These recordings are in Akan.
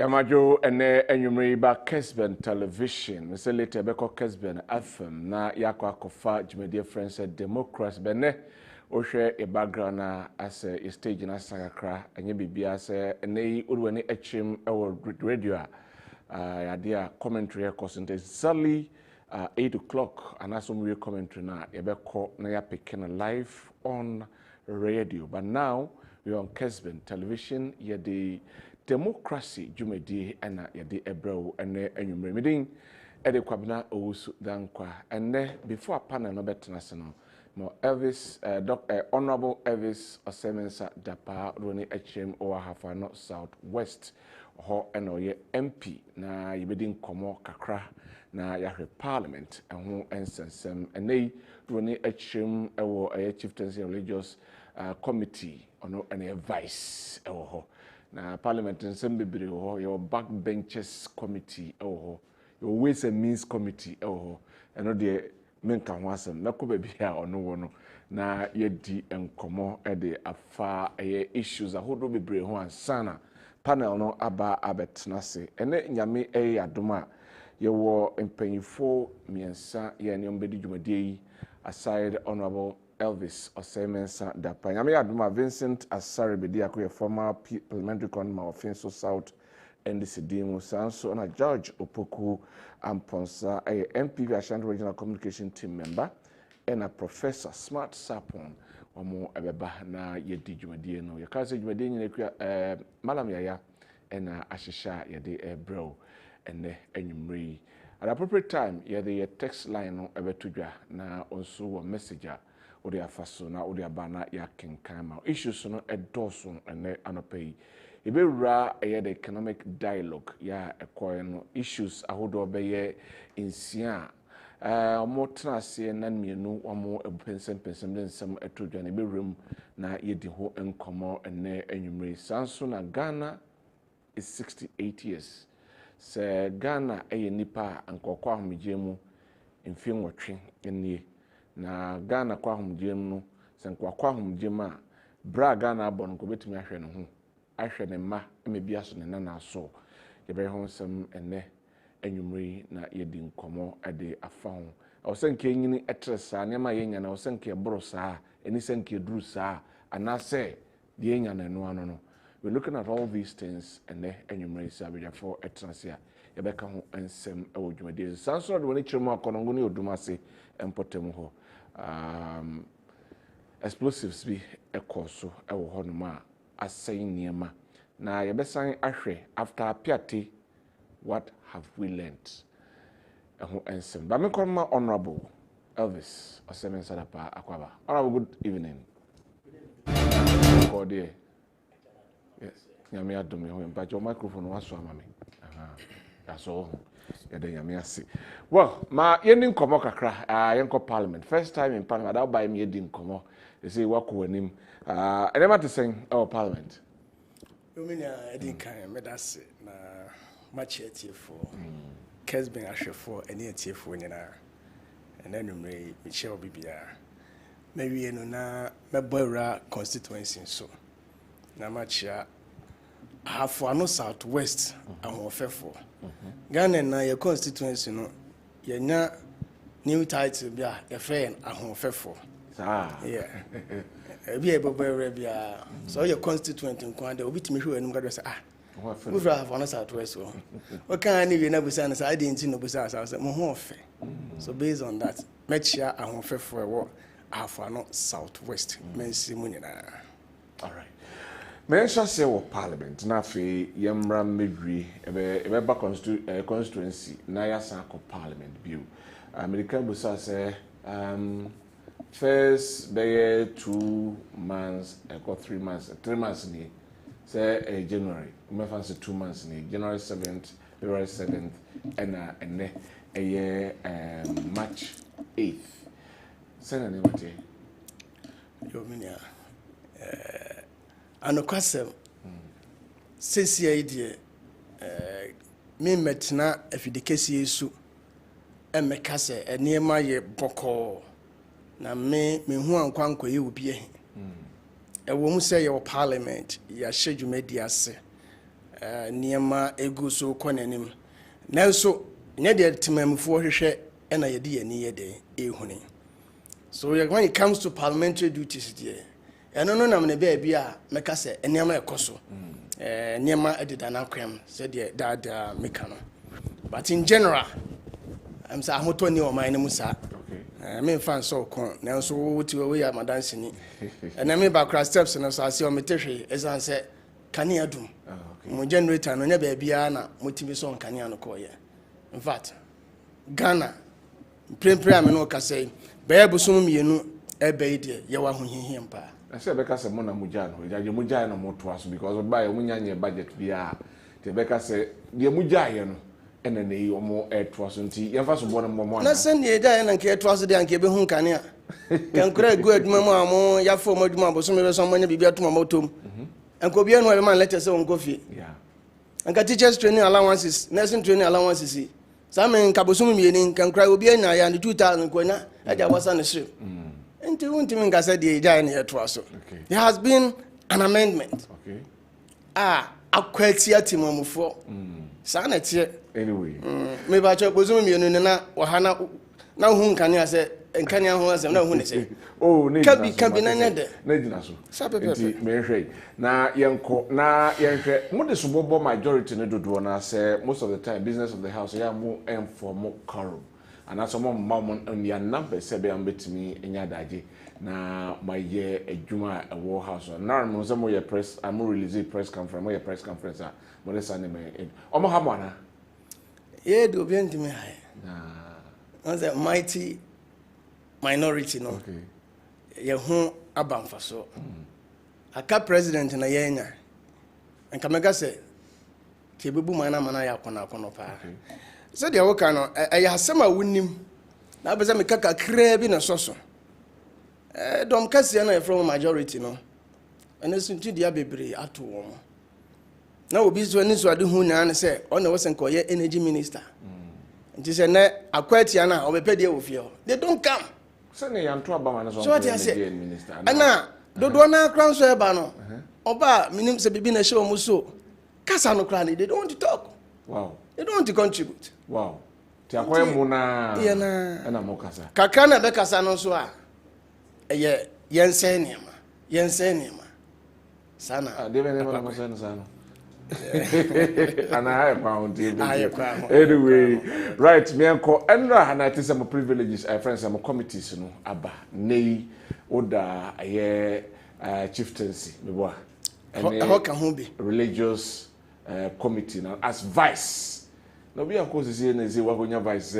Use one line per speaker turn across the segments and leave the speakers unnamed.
Yamajo ene enyumri ba Kessben television. Mese later beko Kessben FM na yakwa kofa jumedie friends democracy bene ohwe e background na as a stage na sakakra enye bibia se ene urwani echim ewo radio yade a commentary course exactly 8 o'clock and as we commentary na yebeko na ya picking live on radio, but now we on Kessben television yede democracy jumedi ena yede ebrew ene enyumre midin ede Kwabena Owusu Dankwa ene before panel no betena se no mo Elvis honorable Elvis Osemensa Dapa roni echem owa hafa no south west ho eno ye MP na yibedin komo kakra na yahwe parliament ho ensensem ene roni echem ewo chieftaincy religious committee ono ene vice ewo ho na parliament nsem bebre ho your backbenchers committee ho your ways and means committee ho eno de menka ho asem meko ba bia ono wo no na yedi enkomo de afa issues ahodo bebre ho ansana panel no aba abetna se ene nyame adoma ye wo empanyifo miensa ye ne ombedi dwumadie yi aside honorable Elvis Osemensa Dapa. Nyame adoma Vincent Asare bedi akoye former Parliamentary Constituency South NDC mu sanso na George Opoku Amponsa MPV Ashanti Regional Communication Team member and a Professor Smart Sapon omo ebeba na yedi dwumadie no ye ka se dwumadie nyina kwa malam yaya na ahyehya yede bro ene enyumri at appropriate time yede text line no ebetudwa na onso wo messenger odi afaso na odi abana ya kenkama issues no edoso ene anopai ibewura the economic dialogue ya ekoye no issues ahodo beye insia omo trase na mienu omo pensem nsem etodwa na ibewuram na yedi ho enkomo ene enyumre sanso na Ghana is 68 years se Ghana nipa ankokwa ahomjemu mfie nwotwe enie na Ghana kwa ahomjem no senkwa kwa ahomjem a bra Ghana abon no ko betumi ahwe ne ho ahwe ne ma emebia so ne na so yebe ho nsem ene enyumri na yedi nkomo ade afa ho osenke nyini etresa ne ma yenya na osenke boro saa eni senke duru saa anase de yenya na no ano no we're looking at all these things ene enyumri sabeja for etresa yebeka ho ensem ewo dwumade sanso de woni kiremo akonongo ne odumase empotem ho explosives bi ekoso ewo honoma asayin niema na yebesan ahwe after apiate what have we learned eho ensem ba me koma honorable Elvis Osemensa Dapa akwaba. Honorable, good evening. Good day. Yes nyame adome ho mpa jo microphone waso amame that's all yede nyame ase well ma yeni nkomo kakra yenko parliament first time in parliament that by me yedi nkomo they say wako anim enema to sing our parliament
Omina edi kan medase na machetie for Kessben ahwefo ene atiefo nyina ena numre Michelle bibia mewie no na meboira constituency so na machia half ano south west ahofefo Ghana na your constituency no yenya new title bia e friend ahofefo yeah ebi e boboira bia so your constituent nkwande obitimi hwe anum gado say we have ano south west so o kan ni we na busa na say identity no busa say mo ho ofe so based on that machia ahofefo e wo half ano south west mensi munyina.
All right. Mention say wo parliament na fe yemra medwi ebe ba constituency na ya san ko parliament biu America busa say first day 2 months got 3 months 3 months ni say January me fancy 2 months ni January 7th February 7th and March 8th send any what
yo minia anokwasem sesi idea me metna afidikesi yesu emekase eniema ye boko na me hu ankwanko ye obi ewo mu se ye parliament ya hyedume di ase nneɛma egu so kɔ n'anim nanso nyɛ deɛ temammufoɔ hwehwɛ ɛna yɛde yɛni yɛ de ehuni so when it comes to parliamentary duties deɛ ɛno no nam ne baabi a mɛka sɛ nneɛma ɛkɔ so nneɛma ɛdeda n'akwam sɛdeɛ daadaa meka no but in general I'm saying ahotɔ ni ɔman no mu saa me fan so kon nanso wotu we ya madansini ɛna me bakra steps no so ase o metehwe esan sɛ kanea dum mo generator no nya baabia na motimi so kanea no kɔ ye in fact Ghana prempre ame no ka sɛ bɛɛ bosom mienu ɛbɛyi de ye wa hohihia mpa
ɛsɛ bɛka sɛ mo na mugya no ya mugya na mo to aso because ba ye munya nye budget bia te bɛka sɛ de mugya ye no ene ne yi omo eto aso nti yemfa so bo no mo
na sɛ ne da na nke eto aso de anke be hu kanea kan kura egu adwuma mu amo ya fo mo adwuma bosom be so mo nya bibia to mo tom enko bia no e man letter sɛ onko fie anka teachers training allowances nursing training allowances some in kabosom mieni kan kura obi anya ya 2000 kwanya e ja wasa ne hye nti wonti min ka sɛ de ja ne eto aso there has been an amendment akwatia timamufo sa na tie
anyway
me ba cho bosom mienu ne na wahana na hu nkane ase nkane ho asem na hu ne se
ne
kabi na nyede
na gina so nti me hwɛ na yenko na yenhwɛ mo de so bobo majority ne dodo na say most of the time business of the house ya mo inform quorum and as mo mom on your number say be am betimi enya daje na maye adwuma a war house na mo say mo ye press am release press conference mo ye press conference a mo le sane me omo ha mo ana
do obi ntimi ha na the mighty minority no ye hu abamfa so aka president na yenya nka mega se ke bebu mana ya kona pa so de woka no ya asema wonnim na beza me kaka kra bi na soso dom kase na from majority no ene sunti dia bebre ato wo na obi so ni so ade hu na se o na wosen ko ye energy minister nti se na akwatia na obepede e ofie ho they don't come
se ne yanto abama na so
energy minister ana dodo na kran so e ba no oba minim se bibi na hye o mu so kasa no kran they don't want to talk they don't want to contribute
ti akoye mu na na mo kasa
kakra na be kasa no so a eye yense nema sana
de be ne mo sana and I found it. Anyway, right, me uncle, and I think some privileges, friends, some committees, you know, aba, nay, oda, chieftaincy,
how can be
religious committee now as vice. Now, we of course is here, what when your vice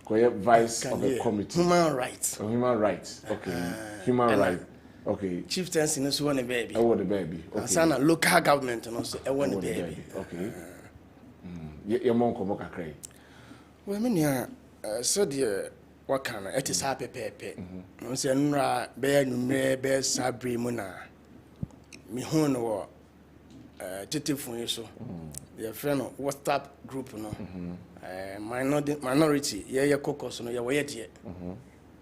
vice of a committee.
Human rights.
Human rights. Okay. Human rights. Okay.
Chieftaincy no so one baby.
I want the baby.
Okay. Sana local government no so I want the baby.
Okay. Your mom come kakrai.
Well me nia so the what can it is happy pepe. No say nra be anumre be sabre mu na me hu no wo tetefun so. The friend of WhatsApp group no. Minority ye caucus no ye wo ye de.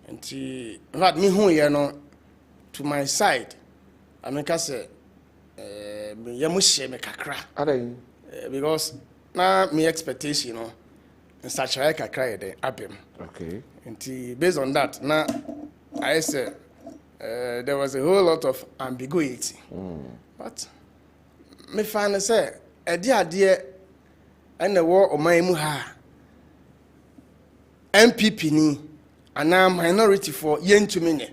Nti what me hu ye no to my side, I make us say, me kakra. Because now my expectation, you know, in such a kakra de abim.
Okay.
And based on that, now I say there was a whole lot of ambiguity. But me find say a dear and the war of my muha MPP ni and now minority for yen to many.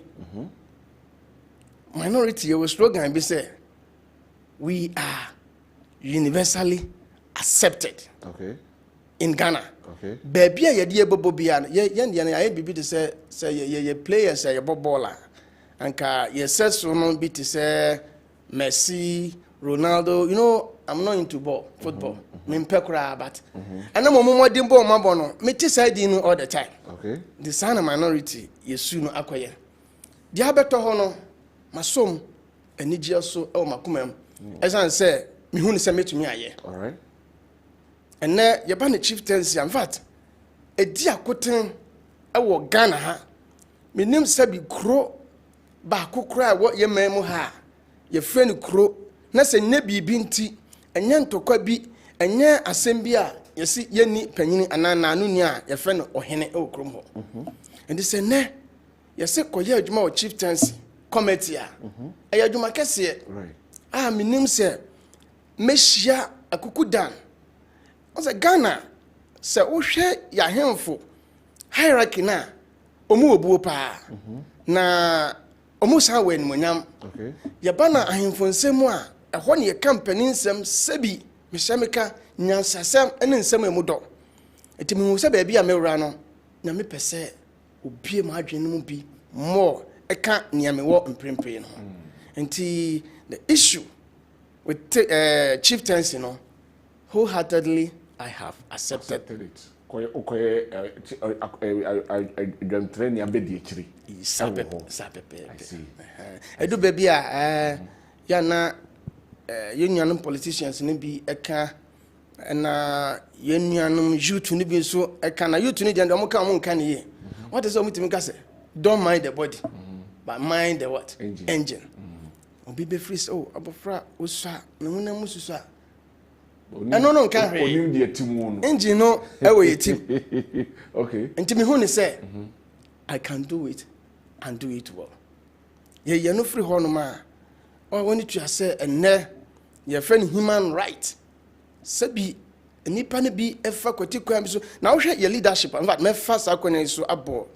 Minority, our slogan be say, we are universally accepted.
Okay.
In Ghana.
Okay.
Baby, ye dear bobo bian, ye be to say ye players, ye bobola, and ye says so no be to say Messi, Ronaldo. You know, I'm not into football. Me pekura, but and no more dimbo mabono. Me say dinu all the time.
Okay.
The son of minority, ye soon acquire. Diabeto hono. Masom enijia so e makumam esan say me hu ni say metumi aye
all right
and na ye ba na chieftaincy in fact edi akoten e wo Ghana ha menim say bi kro ba kokora wo ye mamu ha ye frɛ ni kro na say ne bibi nti enye ntokwa bi enye asɛm bi a yɛsi yɛni panyini ana naanu ni a yɛfɛ no ɔhene ɛwɔ kurom hɔ ɛde sɛ nɛ yɛsi kɔyɛ adwuma wɔ chieftaincy committee a ɛyɛ adwuma kɛseɛ a menim sɛ mehyia akuku dan ɔsɛ Ghana sɛ wohwɛ yɛahemfo hierarchy na ɔmu wɔ buo paa na ɔmu san wɔ animonyam yɛba na ahemfo nsɛm a ɛhɔ ne yɛka mpani nsɛm sɛbi mehyɛ meka nyansasɛm ne nsɛm a mu dɔ ɛti mehu sɛ baabi a mewura no na mepɛ sɛ obie ma adwene no mu bi mmɔ ɛka nea mewɔ mprempren no nti the issue with chieftaincy no wholeheartedly I have accepted
it. Dwamtreni abedi akiri.
Edu baby a ya na yenuanum politicians ne bi eka na yenuanum youth ne bi so eka na youth ne dem ka mo nka ne ye. What is omutimi ka say? Don't mind the body, but mind the what? Engine. Obi be free oh abofra osua me hunam susua. No nka hwe.
Onim de atimu no.
Engine no e wo yetim.
Okay.
Enti me hu ne say I can do it and do it well. Ye no free ho no ma. O woni tua say enne ye friend human right. Sabi nipa ne bi efa kwati kwa bi so na wo hwe ye leadership in fact me fa sa kwani so abo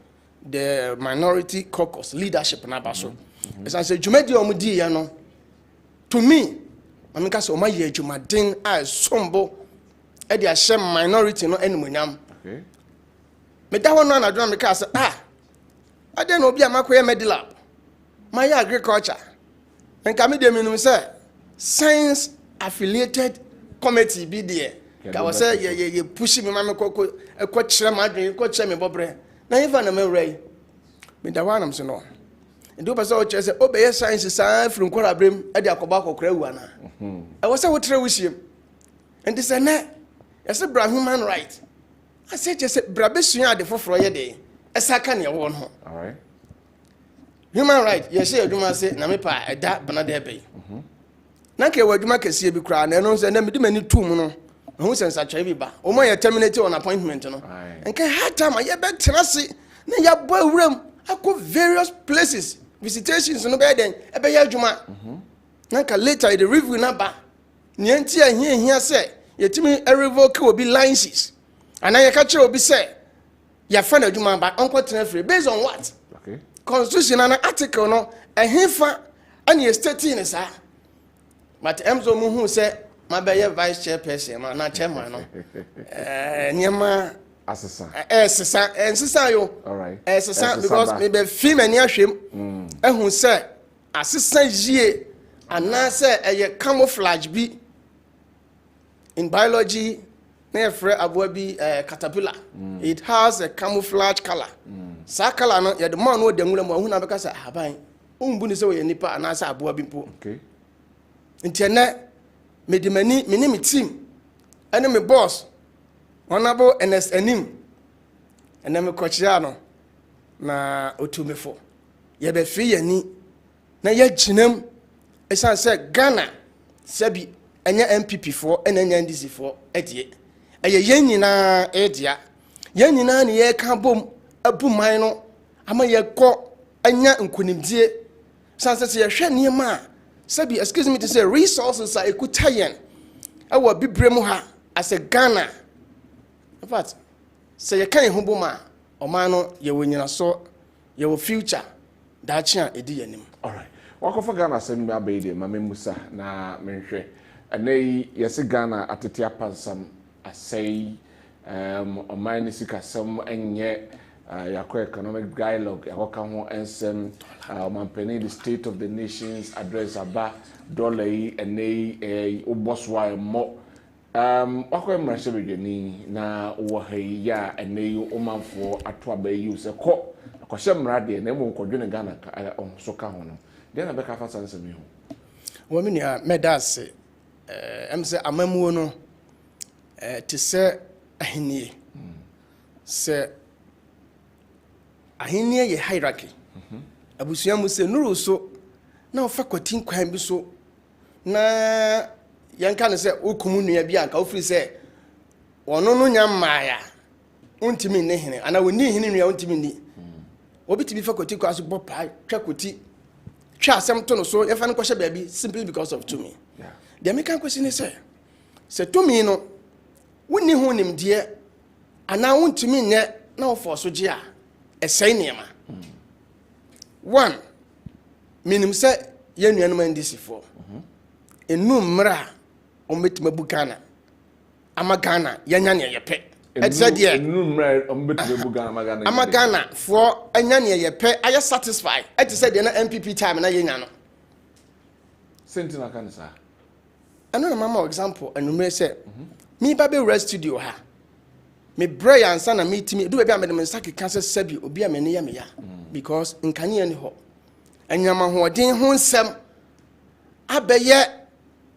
the minority caucus leadership na ba so. Esan say dwumadi o mu di ya no to me I'm going to say, "Oh my God, Jumadin, I sombo, e di ashem minority no animonyam." Okay. Me da one na adwa me ka say, "Ah, I dey no bi amakoye medilab. My agriculture." Nka me dey minum say science affiliated committee bi there. Ka wo say ye push me ma me ko kire ma adwen ko kire me bobre. Na yin fa na me wrai. Me da one am say no. Ndo pese o chese obeye science san firi nkora brem e de akoba akokora wu ana e wo se wo tre wuhiem enti se ne yese bra human right I say chese bra besua ade foforo ye de e saka ne wo no all right human right yese adwuma se na me pa eda bana de be na ke wadwuma kese bi kra na no se na me de mani tum no ho sensa twa bi ba o mo ye terminate on appointment no enke hard time ye be tenase na ya bo awuram akọ various places visitations no be den e be ya adwuma nanka later the review na ba nienti ahia say yetimi revoke obi licenses ana ye ka kire obi say ya fa na adwuma ba onko tena free based on what okay constitution na article no ehfa ani state in sa but emzo mu hu say ma be ye vice chairperson ma na chairman no niema
Assistant.
Assistant yo.
All right.
Assistant because me be film ani ahwem. Ehun say assistant yie ana say eye camouflage bi in biology na efre aboa bi caterpillar. It has a camouflage color. Sa color no ye the man no de nwura mu ahuna be ka say aban. Umbu ni say we nipa ana say aboa bi mpo. Okay. Ntiene me de mani me ni me team. Ene me boss Honorable NS Enim and then Cochiano na otumefo. Ye be free yani na ye jinem esan say Ghana sabi enya MPP for enya NDC for edie. Eye yen nyina edia. Yen nyina ne ye ka bom abuman no ama ye kɔ enya nkonimdie. San say ye hwɛ niema sabi excuse me to say resources are ekutayen. Awo bibrem ha as a Ghana. In fact, say you can't humble ma or man, you win your so your future. That's a dear.
All right. Walk for Ghana, send me a baby, Mamma Musa, na mention. And they, yes, Ghana at the Tiapan, I say, or mine is some and yet, your economic dialogue, a walk on and some, Mampeni, the State of the Nations address about dollar and they a Uboswa more. Wakwe mrasebe ni na wahe ya eneyo omanfo atwa ba yi se ko akwahye mrade na emu nkodwene Ghana so ka ho no de na be ka fa sanse mi ho wo mi nia medase emse amamuo no te se ahenie se ahenie ye hierarchy abusua mu se nuru so na ofa kwatin kwan bi so na
yanka ne se okumu nua bi anka ofiri se ono no nya maaya untimi ne hene ana woni hene nua untimi ni obi tibi fa koti kwaso bo pa twa koti twa asem to no so ye fa ne kwhye baabi simply because of to me the American question is say to me no woni ho nimde ana untimi nye na ofo so je a esai niema one minim say ye nuanu man disifo enu mra o metima bu Ghana ama Ghana yanya ne yepe said ye
enu mra o metima bu Ghana
ama Ghana for anya ne yepe aye satisfied et said na MPP time na yenya no
sentina kan sa
anu na mama example anu say me ba be rest studio ha me bray ansa na meetimi do be am me nsaki kanse sabi obi am ne ya me ya because nkane ani ho anyama ho odin ho nsem abeye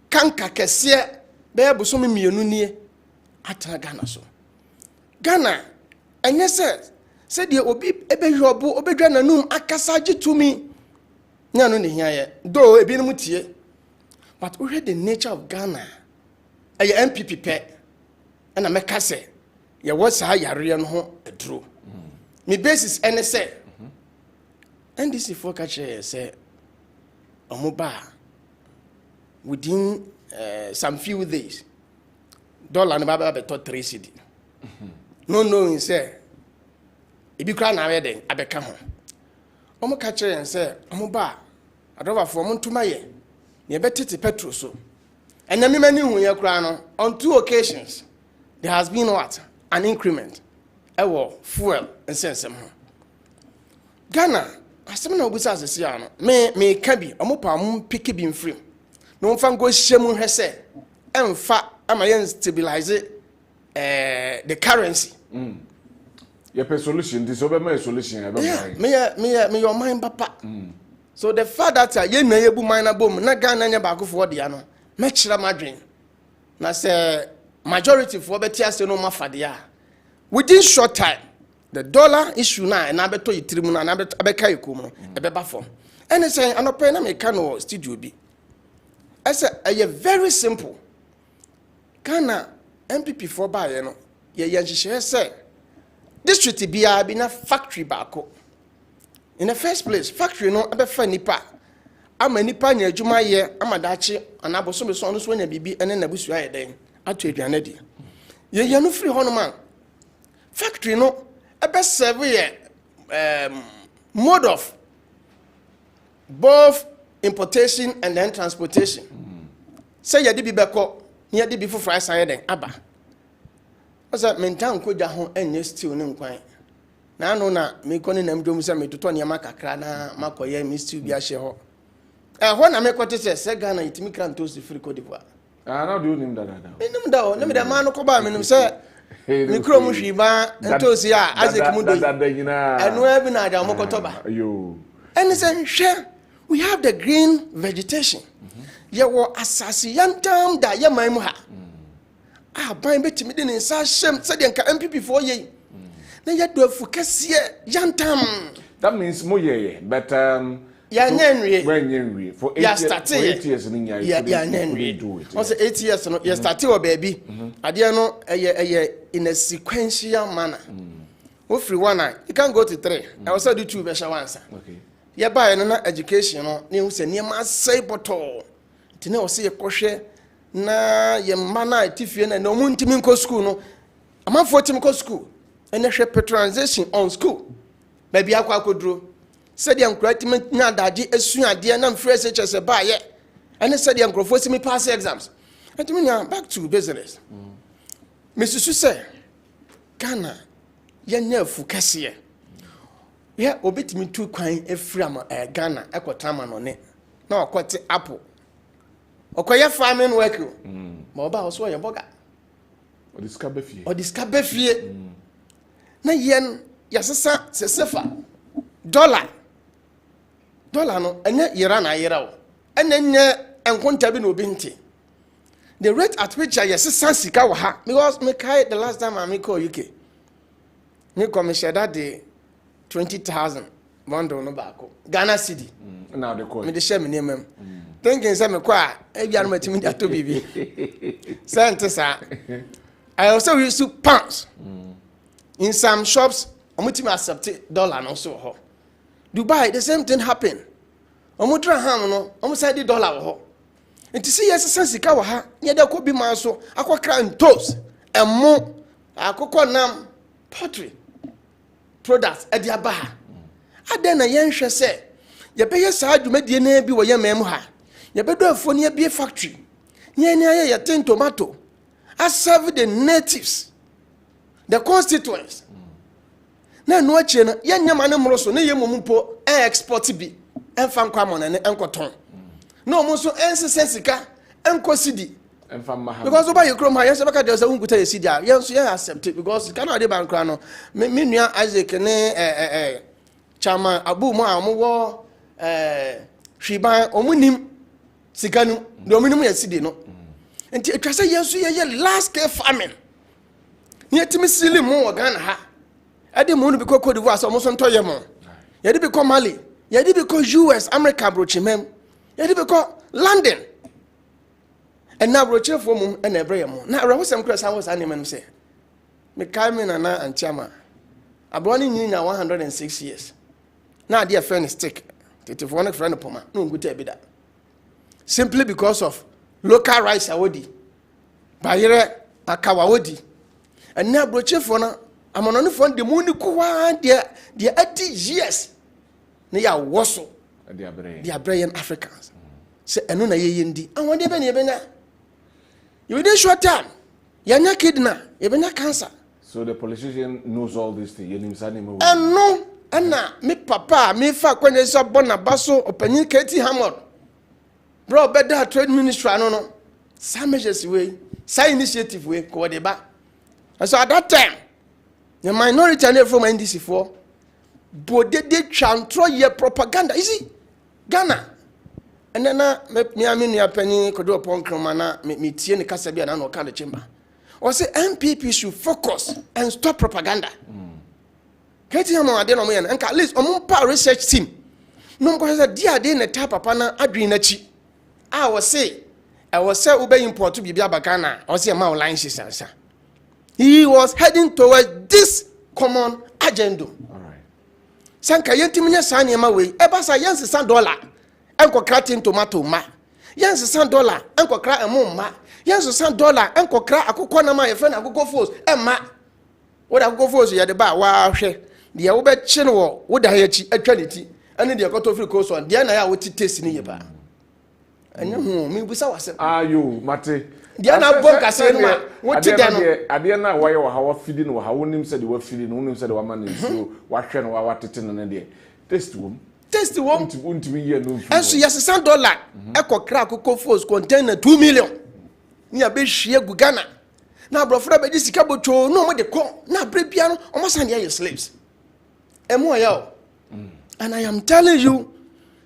kanka kese be buso me mienu nie ata Ghana so Ghana enye se de obi ebe yobo obedwa nanum akasa gitumi nya no ne hia ye do ebi no mutie but we the nature of Ghana ay MPP pe na meka se ye was ha yare no ho aduro me basis ene se NDC for catch say omoba within some few days dollar na baba beto 3 cedi no knowing say ibi kra na we den abeka ho omo catch say omoba adova for montuma ye ne betete petrol so enami mani hu ye kra no on 2 occasions there has been what an increment fuel and sensem ho Ghana asem na obusa asese ya no me ka bi omopa mum piki bi mfrim no mfa ngo hyemu hwese emfa ama yen stabilize the currency
your solution this over my solution
me your mind papa so the fact that ye na yebu mind na bom na Ghana nya ba akofo de ya no me kira madwen na say majority for beti ase no mafade ya within short time the dollar issue na beto yitirimu na abeka ikomu no ebeba form ene say anope na me ka no studio bi ese very simple Ghana MPP for buy no ye yanhihye say district bia bi na factory baako in the first place factory no abefa nipa ama nipa nya adwuma ye amadache anaboso me so no so nya bibi ene na busu aye den ato aduane di ye no free hono man factory no ebe serve ye mode of both importation and then transportation say ye di bi beko ye di bi fufura san ye den aba oza mentan kodwa ho enye stew ne nkwan na anu na me koni na mdom se me toto ne makakra na makoye me stew bi ahye ho ho na me kote se Ghana itimi kranto si free Cote d'Ivoire
now do you name that
nim da o nim da man ko ba me nim se mikro mu hwiba ntosi a azek mu do enu abi na da mokoto ba
yo
and say hwe we have the green vegetation ye wo asasi yantam da ye man mu ha ban betimi de nsa hyem se de nka MPP for ye na ye do afu kase yantam
that means mo ye but
ya nyenwe
when you for 8 years in ya
do it also 8 years no you start o baby ade no in a sequential manner wo free one you can go to 3 I also do 2 besha once
okay
ya buy na education no ne hu se ne ma sai bottle tine o se ye kohwe na ye mana atifie na no muntimi nko school no amafo tim ko school ene hwe patronization on school baby akwa akoduro said the encouragement na dade esu ade na mfre se ba ye ene said the enkrofo si me pass exams and me back to business Mr. Suse Ghana ye na afu kase ye obetimi tu kwan efram Ghana ekotama no ne na okote apple okoye farming work ma oba oso ye boga odiska befie na yen yasesa sesefa dollar no ene yira na yira o ene nye enkonta bi no binti the rate at which I yasesa sika wa ha because me kai the last time I call UK me commission that day 20,000 bundle no baako Ghana cedi
now they call
me the share me name thinking say me kwa e bia no matimi dia to bibi sent sa I also used to pounds in some shops omutimi accept dollar no so ho Dubai the same thing happen omudra ham no omuside dollar ho enti see yes sensika wa ha ye da ko bi man so akokra ntos emo akokọ nam pottery products e dia ba ha aden na yen hwe se ye be ye saa dwumadie na bi wo ye mem ha ye be do afo ne bi factory nye ne aye ye tin tomato I serve the natives the constituents na no ache na ye nyama ne mro so na ye mompo export bi emfa nkwa mo na ne enkoton na omo so ensesensika enkosidi because oba yekrom ha yes baka dey say unkuta yesidi a yes you accept it because can na dey bankra no me nua Isaac ne chama abu mo amwo hwiban omunim sika nu de omunim yesidi no enti etwa say yesu ye last scale famine ni etimi sili mo wo Ghana ha ade mo no bi Cote d'Ivoire so mo so ntoye mo ye de bi ko Mali ye de bi ko US America brochimem ye de bi ko London and now broche for mum and ebre mo na reho sem cross house animem say me kai me na antiama abroni nyi na 106 years na dia friend stick tete for one friend poma no nguta bi da simply because of local rice awodi bayere akawa wodi and now broche for na amono for the muni kwa dia 80 years na ya woso dia Brayan Africans say eno na ye ndi awon be na ye benya you within short time yanya kidna ye benya cancer.
So the politician knows all this thing yenim sane mo
no ana me papa me fa kwanye so bona baso opanyin Katie Hamod bro better trade ministry no some measures way some initiative way ko de ba. And so at that time the minority and from NDC for but they chantro ye propaganda you see Ghana and then me aminu apani kodo upon kromana me tie ne kasa bia na no ka the chamber or say MPP should focus and stop propaganda. Kati hama ade no mo ye na at least ompa research team no ko say dia de na ta papa na adwin na chi a wo say I was say ube import to bibia bakana or say ma online sisansa. He was heading towards this common agenda.
All right.
Sanka yentiminya sani ema we eba sa yense $100 enko kra tin tomato ma yense $100 enko kra emu ma yense $100 enko kra akokọ na ma ye fe na akokọ fos ema wo da akokọ fos ye de ba wa hwe de wo be chi no wo da ya chi atwa ne ti ene de akotọ free coast on de na ya wo ti taste ni ye ba anya hu mi busa wasem
ayo mate
dia na bon kase no ma wo ti de no
ade na wa ye wa ha wa fidi no ha wonim se de wa fidi no wonim se de wa ma na nsuo wa hwe no wa watete no ne de taste wom untimi ye no fu
enso yes $100 ekokra akoko fos container 2 million ni abehwie gu Ghana na brofra be di sika bocho no mo de ko na brebia no o mo san dey slaves emo ya o and I am telling you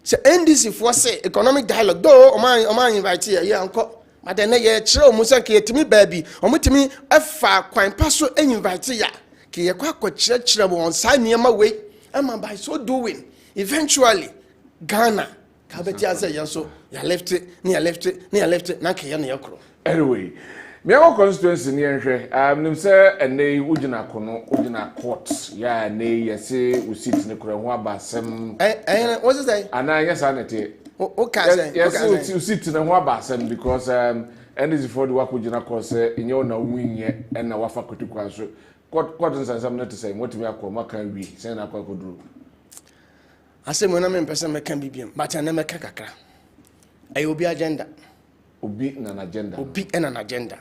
say NDC for say economic dialogue though o man invite here anko but then ye kire o mo san ke yetimi baabi o mo timi afa kwan paso invite ya ke ye kwa kire mo on san niema we am by so doing eventually Ghana kabeti ase yaso ya left it na ke ya na yakro
anyway me our constituency ni enhwe nim say ene ugina kono ugina court ya ne yese usit ne kura ho abasem
what is that
ana yes anete
o ka say
yes usit ne ho abasem because NDC for the work ugina court say enye na nwinye na wafa kotukwa so court nsensam na to say motimi akoma kan wi say na akwa koduru ase mo na me mpese me kan bibiem but na me kakakra ay obi agenda obi na an agenda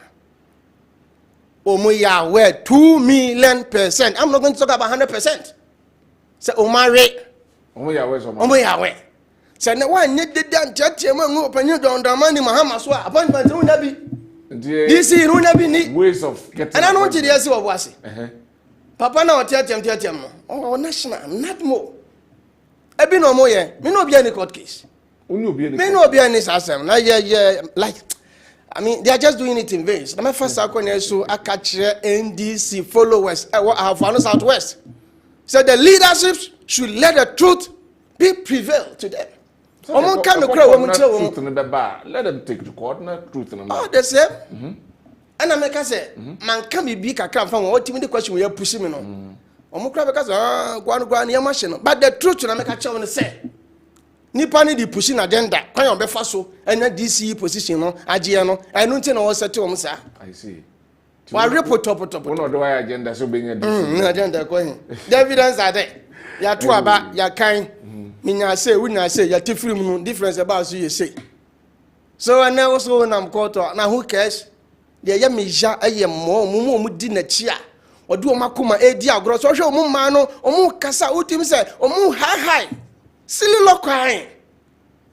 omo ya we 2 million %. I'm not going to talk about 100%. Say omare omo ya we say na one need the dan chache mo ngo panyo don mani mahama so appointment no na bi this no na bi ni ways of getting and I know ti dey see wo ase papa na otiatem no national not more ebi no mo ye me no be any court case me no be any system na yeah like I mean they are just doing it in vain. Na me first akone so akachire NDC followers for the Southwest said the leadership should let the truth be prevail to them
Omo kan no kra wo mu kire wo.
Truth in the bar. Let them take the court na truth in the
Oh, the same. And I make us say, man can be big account from what the question we are pushing me on. Omo kra because go near machine. But the truth na make a chow say. Nipa ni di pushing agenda. Kwan yon be fa so enya DC position no agye no. Enu nti na wo settle omo sa.
I see.
Wa report top.
One of the agenda so being a DC.
Agenda ko hin. The evidence are there. Ya to aba ya kan. Minya say, we na say ya tifiri mu no difference about so you say. So and now so na court na who cares? The ya meja aye mo di na chi a. Odu o makoma edi agro so hwe o mu ma no o mu kasa utim say o mu high. Silly lokwan.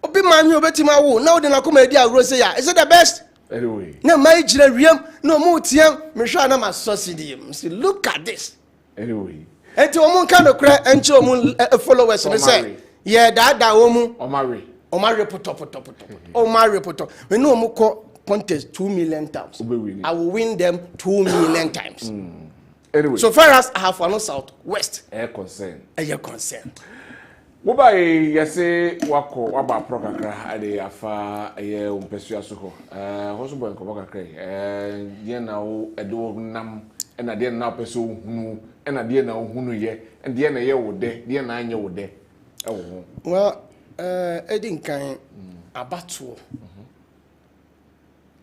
Obi man you betima wo na odi na koma edi agro say ya. Is it the best?
Anyway.
Na mai jira wiem no mu tiam me hwa na ma subsidy. See look at this.
Anyway.
Enti o mu kan no kra enche o mu followers no say. Yeah, that woman. Omari poto. Omari poto. We know omo contest 2 million times. I will win them 2 million times.
Anyway.
So far as I have no south west.
Air concern.
Air concern.
Mobai yase wako waba pro kakra ade afa ye umpesua so ho. Hoso boy nko kakra. Die na wo edo nam na die na peso hunu na die na hunu ye. Die na ye wo de, die na anya wo de.
Well, Edin kan abattoir.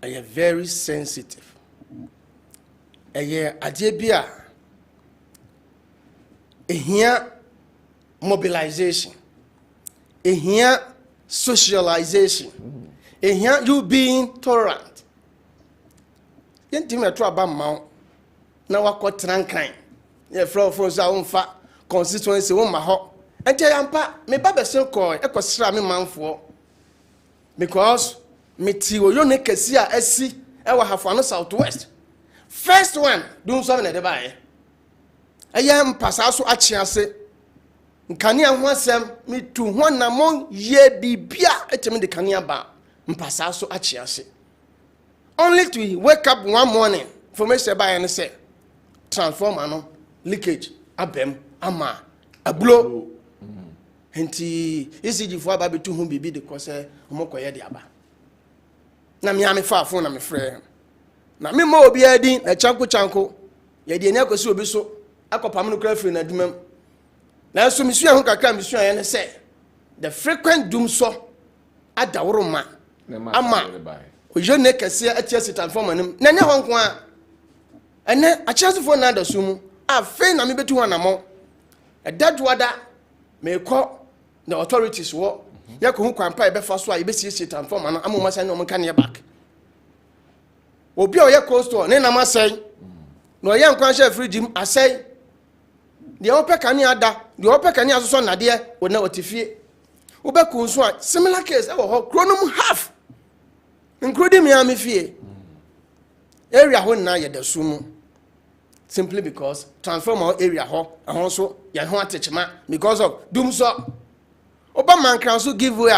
Are very sensitive. Adebia. Here mobilization. Here socialization. Here you being tolerant. Yentime to abamma na wakotran kan. Ye from za umfa constituency wo ma ho. Enti yampa me baba se ko ekosra me manfo because me ti oyo ne kesi a asi e wa hafo no southwest first one dun so na de bae ayam pasa so achi ase nkane ho asem me tu ho na mon ye bibia etemi de kane ba mpasa so achi ase only to wake up one morning for me say bae ne say transformer no leakage abem ama ablo Henti ECG for aba betu hu bibi de ko se omokoye de aba na me ame fa phone na me frɛ na me ma obi adi na chanko ye de eni akosi obi so akopam no kra frɛ na dumam na so misu hu kakra misu ye ne se the frequent doom so adaworo ma ama ojo ne kese atia sitan form anim na ne ho nko a ene a chance for na da so mu a fe na me betu ho na mo dadwada me ko the authorities wo yakọ hu kwampa ebe fa so a ebe sie transform ana amoma san no mka ne back obi o ye coastal ne na masai no ye nkwan sha free gym asai de ope kan ada de ope kan asoso nade wo na otifie wo be ku so a similar case e wo ho kronum half including me am fie area ho na ye da sumu simply because transform area ho ahon so ye ho atechema because of doom so Obama can also give way.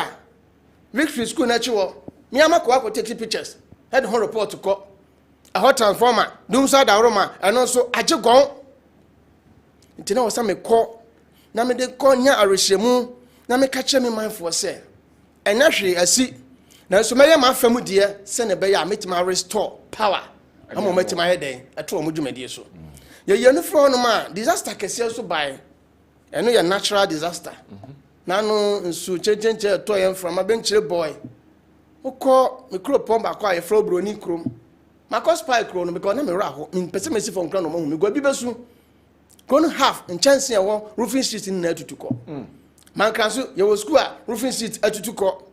Victory school natural. Me amako take pictures. Head home report to call. A hot transformer. Doom side aroma and also aje gon. Ntina wasa me call. Na me de call nya arehemu. Na me catch me mind for say. And na hwe asi. Na so me ya ma famu de se ne be ya metima restore power. Amo metima head den. Ato omo dwumade so. Ye no fro no ma disaster kese so by. Eno ya natural disaster. Nano nsu chenche to yem from abenchire boy ukọ mikro pomba kwa ye fro broni krom makọ spy kro no because na me ra ho pese me si fon kra no mo hu me gwa bi besu kon half chance ye wo roofing sheet na atutuko man kan so ye wo school a roofing sheet atutuko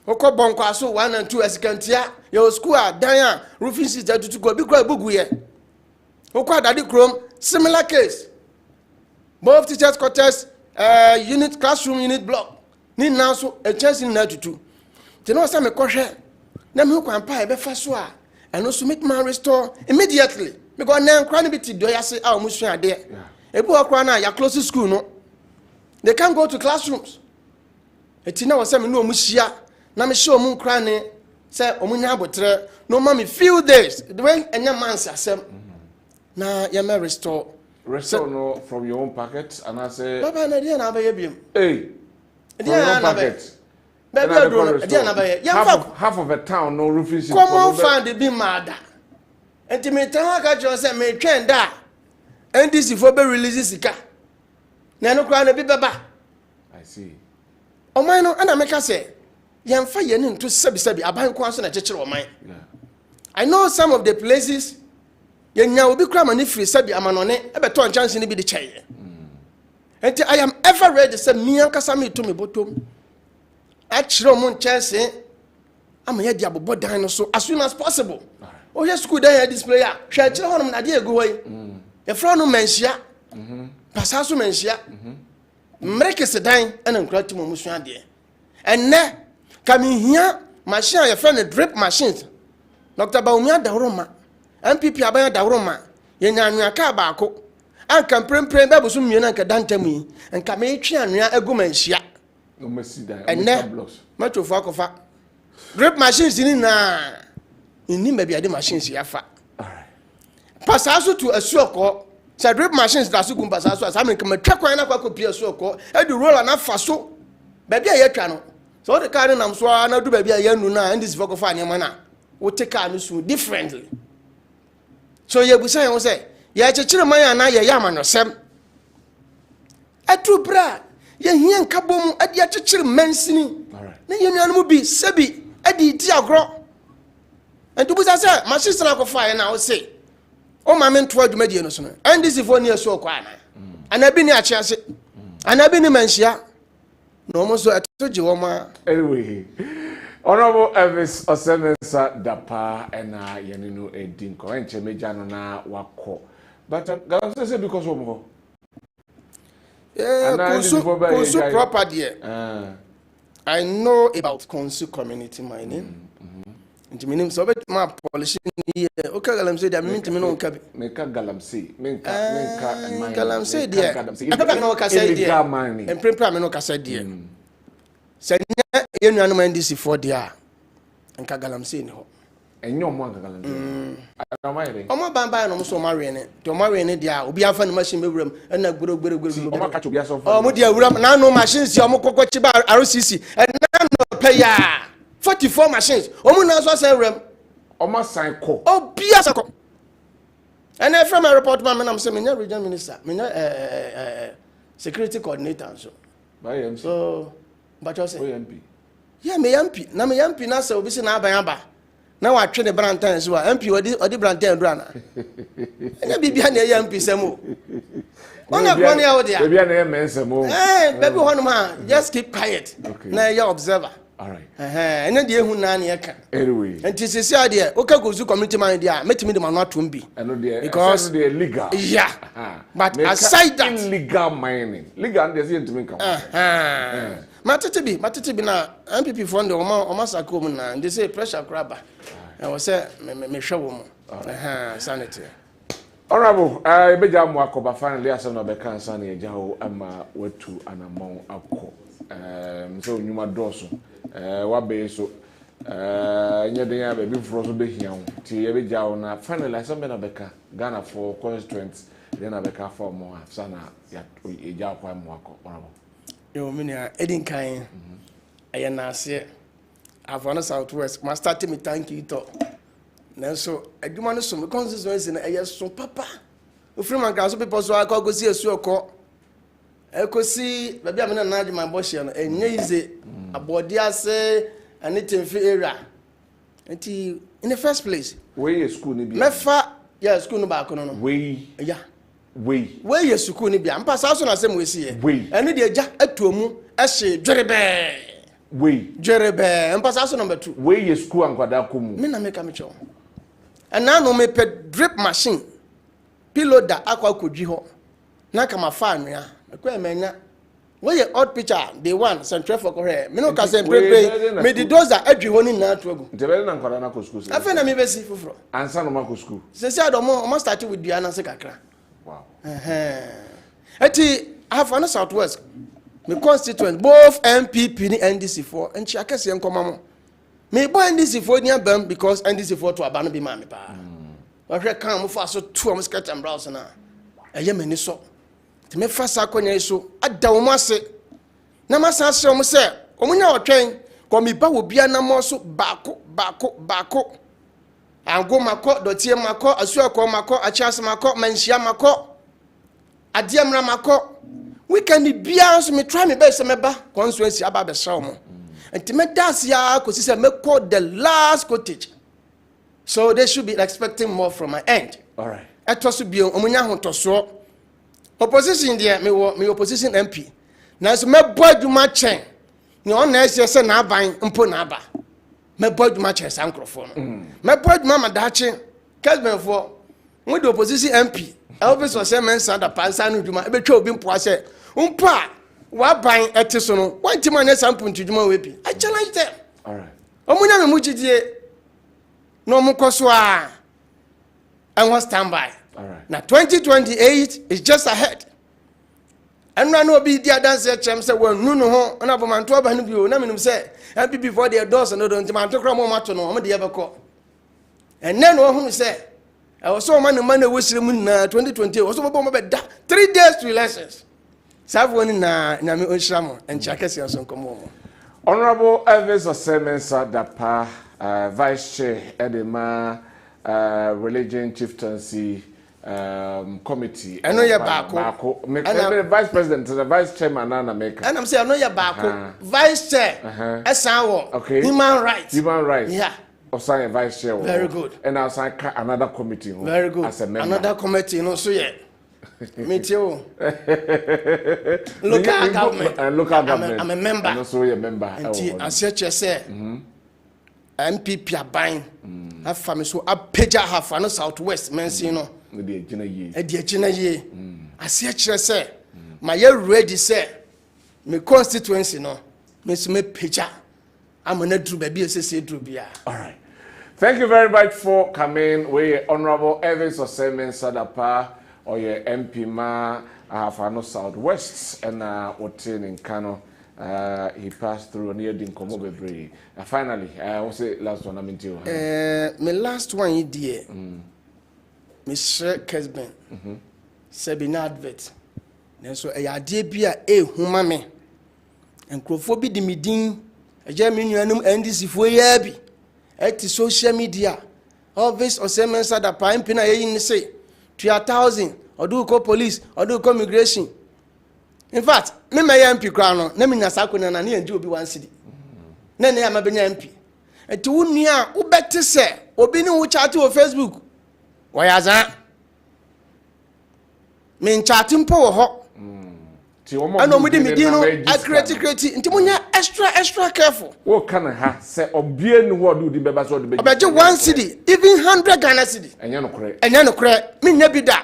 ukọ bonko aso 1 and 2 asikantia ye wo school a dan a roofing sheet atutuko bi kra bugu ye ukọ adade krom similar case both teachers quarters unit classroom unit block ni now so a chance in that too they know say me kohwe na me kwan pa e be fa so a and also make man restore immediately because na nkra no biti do ya say a omusu ade e bu okra na ya close school no they can't go to classrooms eti na wasa me no omuhia na me hye omu nkra ne say omunya abotre no ma me few days the way enya man asem na ya me restore
no from your own pocket and I say
Baba na dia na ba ye biem
hey from your own pocket Maybe I don't know. Half of a town, no roofing.
Come on, find the be mad. And to me, Tanaka say, may train that. And this is for be releases the car. Nano crown a bit baba.
I see.
Oh, my no, and I make us say, Yan fire into Sabi, a bank once and a teacher of mine. I know some of the places. Yan will be cram and if you said, I'm on it, a better chance in be the chair. And I am ever ready to send me and Casami to me bottom. Actually, mon chance, I'm here, diable dinosaur as soon as possible. Oh, yes, could I display? Shall tell him an idea go away. A front of mensia, Passasu mensia, make a sedan and uncratum Mushan dear. And now, coming here, machine, your friend, drip machines. Dr. Baumia da Roma, MPP Abaya da Roma, Yenania Cabako, and can pray Babusum Yanaka Dantemi, and Kametrian a gomensia. And now, much of Wakofa. Drip machines in maybe I did machines yafa. Passasu to a soko, said drip machines that Sugum Passasu as I mean, come a truck and a copy of soko, and you roll enough for so. Baby, I channel. So the car and I'm so I know do baby a yanuna and this Vocofania mana will take care of differently. So you will say, yeah, Chimaya and I yaman or sem. A true bra. Ye hian kabom ade akekere mansini na yenuan mu bi sebi ade ti agro ento busa se machine na ko fa na o se o ma me nto adwumadi no so no and this for near so kwa na anabi ni ache ase anabi ni manhia no mo so atoji wo ma
anyway honorable Elvis Osemensa Dapa ena yeninu edin ko enche meja no na wako but galam say because of mo Konsu property. I know about Konsu community mining. Nti minim so bet ma policy here. Okay, galam say that mean to me no nka. Menka galam say. Menka
galam say there. Papa no ka say there. En prempra me no ka say there. Say yenu anu man this for there. Nka galam say ni ho.
Enyo mo nka galam say.
Omo bamba no so ma we ne. To ma we ne dia obi afa no machine bewuram na gboro.
Omo ka chobi aso.
Omo dia wuram na no machine si omo kokochi ba RCC. And na no pay ya. 44 machines. Omo na so say wuram.
Omo sign ko.
Obi asako. And I from my report man am say me regional minister. Me security coordinator so.
By him
so but you say
MP.
Yeah, me MP. Na me MP na say obi se na aban na wa twe ne brantan so MP odi brantan dura na enya bibia na MP semo ona ko ne ya dia
bibia na mensemo
baby ho ma just keep quiet na ya observer
all right
enya de ehu na na ya ka
anyway
enti sisi ade o ka gozu community man dia metimi de manu atom bi
because they legal
yeah but aside that
illegal mining legal dey say ntimi kan
matete bi na MPP fund o ma sakom na they say pressure craba I was say me show mo sanity
honorable beja mo akoba finally asem na be kan san na eja ho ama watu anamon akọ so nyuma doso wa be so nya den ya be bi fro so be hia ho ti ye beja ho na finally asem na be ka Ghana for constituency then na be ka for mo afsa na ya eja kwa mo akọ honorable
yo minia edin kan ayana ase Havana Southwest, my starting me thank you to. Now so I do want some constituency na yes so papa. Ofri man ka so people so I go see esu oko. I go see baby am na my boss here no enye ize abodi ase anything fi area. Enti in the first place,
where your school ni bia?
Mefa yeah school no ba ko no.
Where
yeah.
Where
your school ni bia? Mpa sa so na sem we see here.
Ene
de agya atuomu ehye dwerebe. Jerebe mpasa so number 2
we ye school ankwada komu
me na make am cho and now no me pe drip machine pillow da akwa kodwi ho na kama fa anua ekwa emenya we ye odd picture the one central for correct me no ka say pre me the dozer adwi ho ni na to agu
ntebe na ankwada na ko school
afa na me besi foforo
ansa no ma ko school
se se adomo o start with dua na se kakra
wow
eti Havana Southwest me constituent both MPP ni NDC for and chiakese nkoma mo me bo NDC for ni abam because NDC for to aba no bi ma me pa wa hwe kan mo fa so to am sketch and browse na eye mani so te me fa sa konya so ada wo mo ase na ma sa se mo se omunya otwen Komi ba wo bia na mo so bako. Ango mako, dotie mako, asuako mako, achas mako, manhia mako. Adiamra mako. Weekend bia so me try me best me ba constituency aba be show mo. Enti me das ya ko say me call the last cottage. So they should be expecting more from my end.
All right.
Etoso bio omunya hotoso. Opposition there me opposition MP. Na so me boy duma chen. Ni on na ese na aban mpo na aba. Me boy duma chen sankrofo no. Me boy duma madache Kessben for we the opposition MP. Elvis was say men sanda pansa no duma e betwa obi mpo ase. Umpa wa ban ete no. One time na sample ntuduma we bi. I challenge them.
All right.
Omunya me mugidie. No mukoso a. And what standby.
All right.
Now 2028 is just ahead. And I know be the dance chem say well no ho na bomanto aba no bio na minum say and before the doors no don't man to kra mo mato no mo de yebeko. And then wo hu say I was so man we sire mu na 2028 was so bo be da 3 days to elections. Savoni na me onhira mo en chakese so nkomo mo.
Honorable Elvis Osemensa Dapa, Vice Chair Edema Religion Chieftaincy Committee.
I know you're back.
Vice President, the Vice Chairman, and
I'm saying I know you're back. Vice Chair,
okay.
Human rights.
Human rights.
Yeah.
Osai Vice Chair.
Very good.
And I'll sign another committee.
Very good.
As a member.
Another committee, no, so yeah. Me too. Local government.
Local government.
I'm a member.
And also a member.
And I say, MPP are buying. Have family so a pager half no southwest men's you know.
The Gina ye.
I say, my year ready say, me constituency no. Miss me pager. I'm an true baby, say true be.
All right. Thank you very much for coming. We Honorable Elvis Osemensa Dapa or your MP ma Afano Southwest and Otin in Kano. He passed through near Dinkomo Bebre. Finally, I will say last one I'm into.
My last one you dear. Mr. Kessben. Sabina advert. Then so a idea be a huma me. And Crofobia the meeting a German NDC for yabi. At social media. All this or semen said that pine pina in say 3,000 or do call police or do call immigration. In fact, me my MP crown, na me na sakuna na ne obi 1 city. Na ne am be MP. Eti wo nua wo beti se obi ni wo chat o Facebook. Wo ya za. Me chat mpo wo ho.
Ti o mo.
Ano mo di me di no accurate nti mo nya extra careful.
Wo kan ha se obie ni wo do di beba so do be.
Obeje 1 city, even 100 Ghana city.
Enya no kore.
Enya no kore. Me nya bi da.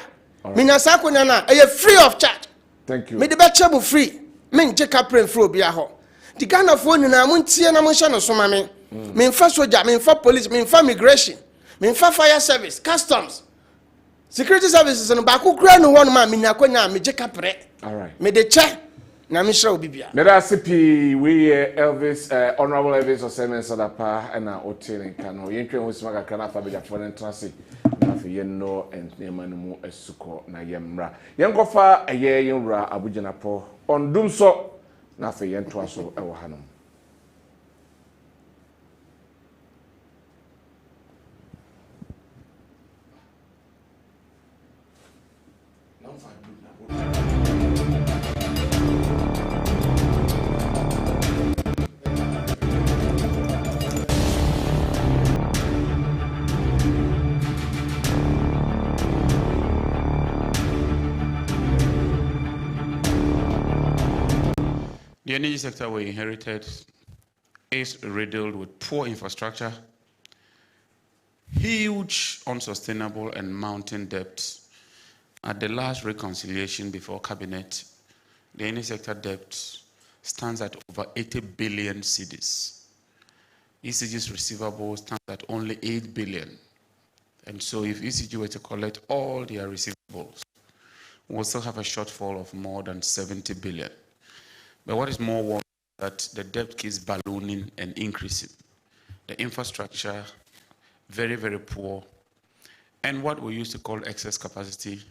Me nya sakuna na e free of charge.
Thank you.
Me the betcha free. Me nje kapren free obi aho. The Ghana phone na mo ntie na mo hye no so ma me. Me mfa soldier, me mfa police, me mfa migration, me mfa fire service, customs. Security services no ba ko kura no ho no ma me nya kwanya me je kapre.
All right.
Me de che na me hye obi bia.
Let us see we Elvis Honorable Elvis Osemensa Dapa and Otin in Kano. Yentwe ho sima kakra na fa be jafo ne trase. Yeno and Nemanu Esuko na Yemra. Yankofa aye yemra Abujanapo on Dumso na fe yentwaso ewo hanum.
The energy sector we inherited is riddled with poor infrastructure, huge unsustainable and mounting debts. At the last reconciliation before cabinet, the energy sector debt stands at over 80 billion cedis. ECG's receivable stands at only 8 billion. And so if ECG were to collect all their receivables, we'll still have a shortfall of more than 70 billion. But what is more worrying is that the debt keeps ballooning and increasing. The infrastructure, very, very poor. And what we used to call excess capacity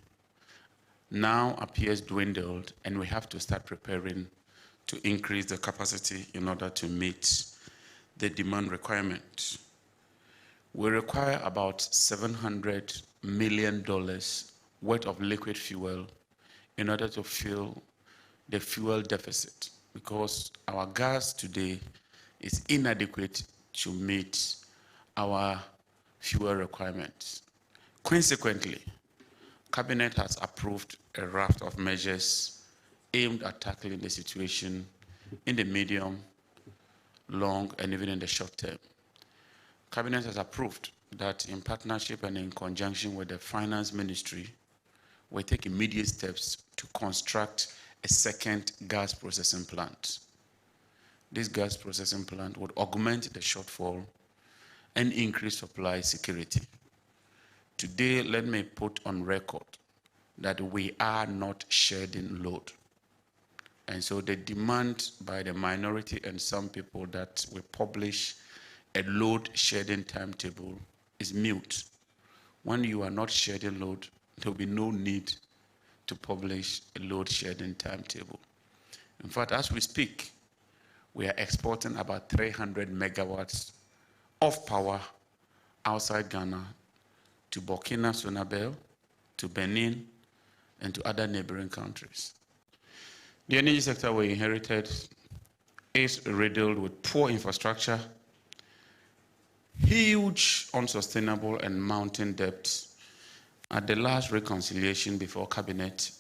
now appears dwindled, and we have to start preparing to increase the capacity in order to meet the demand requirement. We require about $700 million worth of liquid fuel in order to fill the fuel deficit, because our gas today is inadequate to meet our fuel requirements. Consequently, Cabinet has approved a raft of measures aimed at tackling the situation in the medium, long, and even in the short term. Cabinet has approved that in partnership and in conjunction with the Finance Ministry, we take immediate steps to construct a second gas processing plant. This gas processing plant would augment the shortfall and increase supply security. Today, let me put on record that we are not shedding load. And so the demand by the minority and some people that we publish a load shedding timetable is mute. When you are not shedding load, there will be no need to publish a load shedding timetable. In fact, as we speak, we are exporting about 300 megawatts of power outside Ghana to Burkina Faso, to Benin, and to other neighboring countries. The energy sector we inherited is riddled with poor infrastructure, huge unsustainable and mounting debts. At the last reconciliation before Cabinet,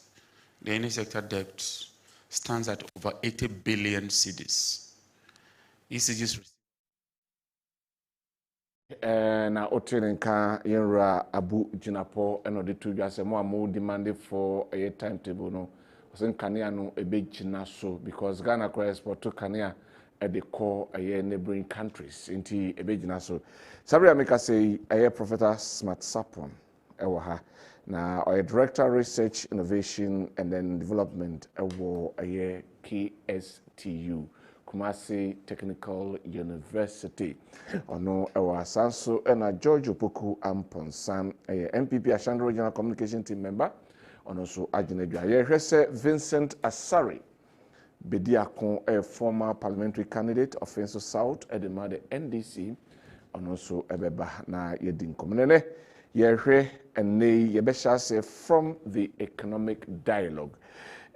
the energy sector debt stands at over 80 billion cedis. ECG's
na otere nka yenra abu jinapo eno de tu dwa se mo amu demanded for a timetable no so nkania no ebe gina so because Ghana ko export to kania at the core neighboring countries inti ebe gina so sabri ameka say Professor Smart Sapon ewo ha na director research innovation and then development ewo KSTU Kumasi Technical University. Ono ewa sanso ena George Opoku Amponsan MPP Ashanti Regional Communication Team member. Ono so ajinedwa. Yehwese Vincent Asari Bediakon, a former parliamentary candidate of Fenso South at the NDC. Ono so ebeba na yedin komunene. Yehwe ene yebesha from the economic dialogue.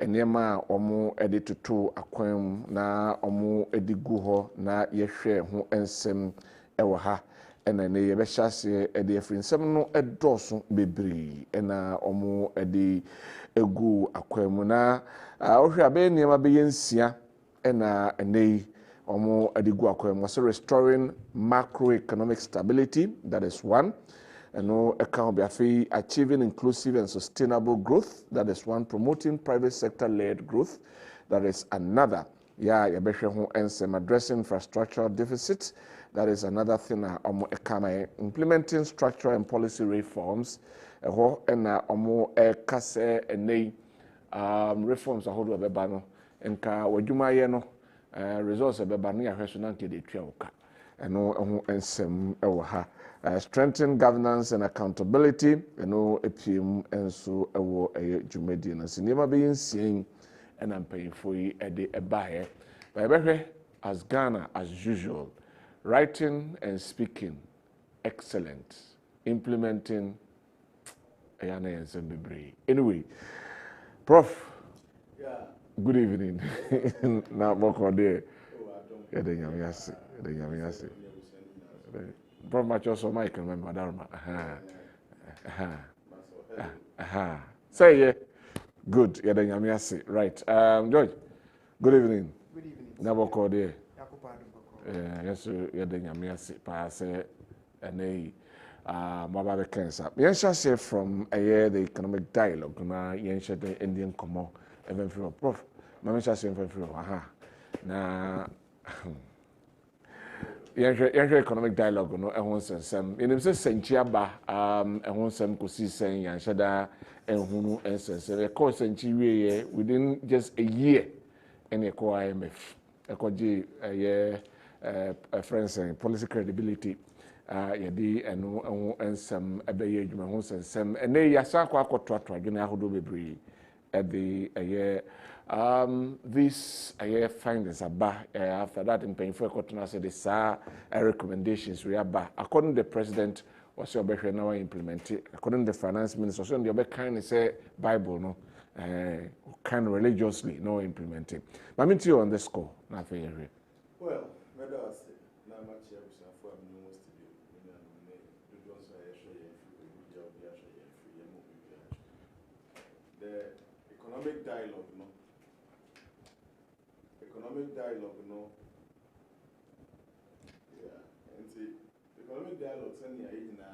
Enyema omo edi tutu akwam na omo edi guho na yehwe ho ensem ewo ha ena ne yebehase edi efrinsem no edoso bebri ena omo edi egu akwam na ohwe abe nyema be yensia ena ene omo edi gu akwam so restoring macroeconomic stability, that is one. And account be achieving inclusive and sustainable growth, that is one. Promoting private sector-led growth, that is another. Yeah, and addressing infrastructural deficits, that is another thing. Implementing structural and policy reforms, and reforms ahodo ebeba nka wadwuma ye no results ebeba no yahweso na nke de twa oka eno ensem ewo ha. Strengthen governance and accountability, EPM and so a Jumedi and Cinema being seen and I'm paying for you at the Ebaye. But as Ghana, as usual, writing and speaking, excellent. Implementing, anyway, Prof.
Yeah.
Good evening. Now, more there. Prof. Macho so Michael, remember that. Say yeah. Good. Yeah, then you right. George. Good evening.
Good evening.
Never called there. Yes, yeah, then you pass and Mobile cancer. Yes, say from the economic dialogue. Na yes, the Indian Como. Even from Prof. Mama say from na. Yanhwe economic dialogue no ehon sensem enim se senchi aba ehon sem kosi sen yanhweda ehunu ensensem e course senchi wieye within just a year and e call IMF e call G friends and policy credibility yedi enu ehun ensem ebeye adwuma ehon sensem ene yasa kwa akoto adwene ahodo bebre at the year. These findings are after that in painful cotton said the recommendations we are back. According to the president, was your better now implemented. According to the finance minister, so the kind say Bible no kind of religiously no implementing. But I mean to you on the score, nothing here.
Well, whether I say not much for the economic dialogue, no. Economic dialogue, no. Yeah, and see, economic dialogue, send you in na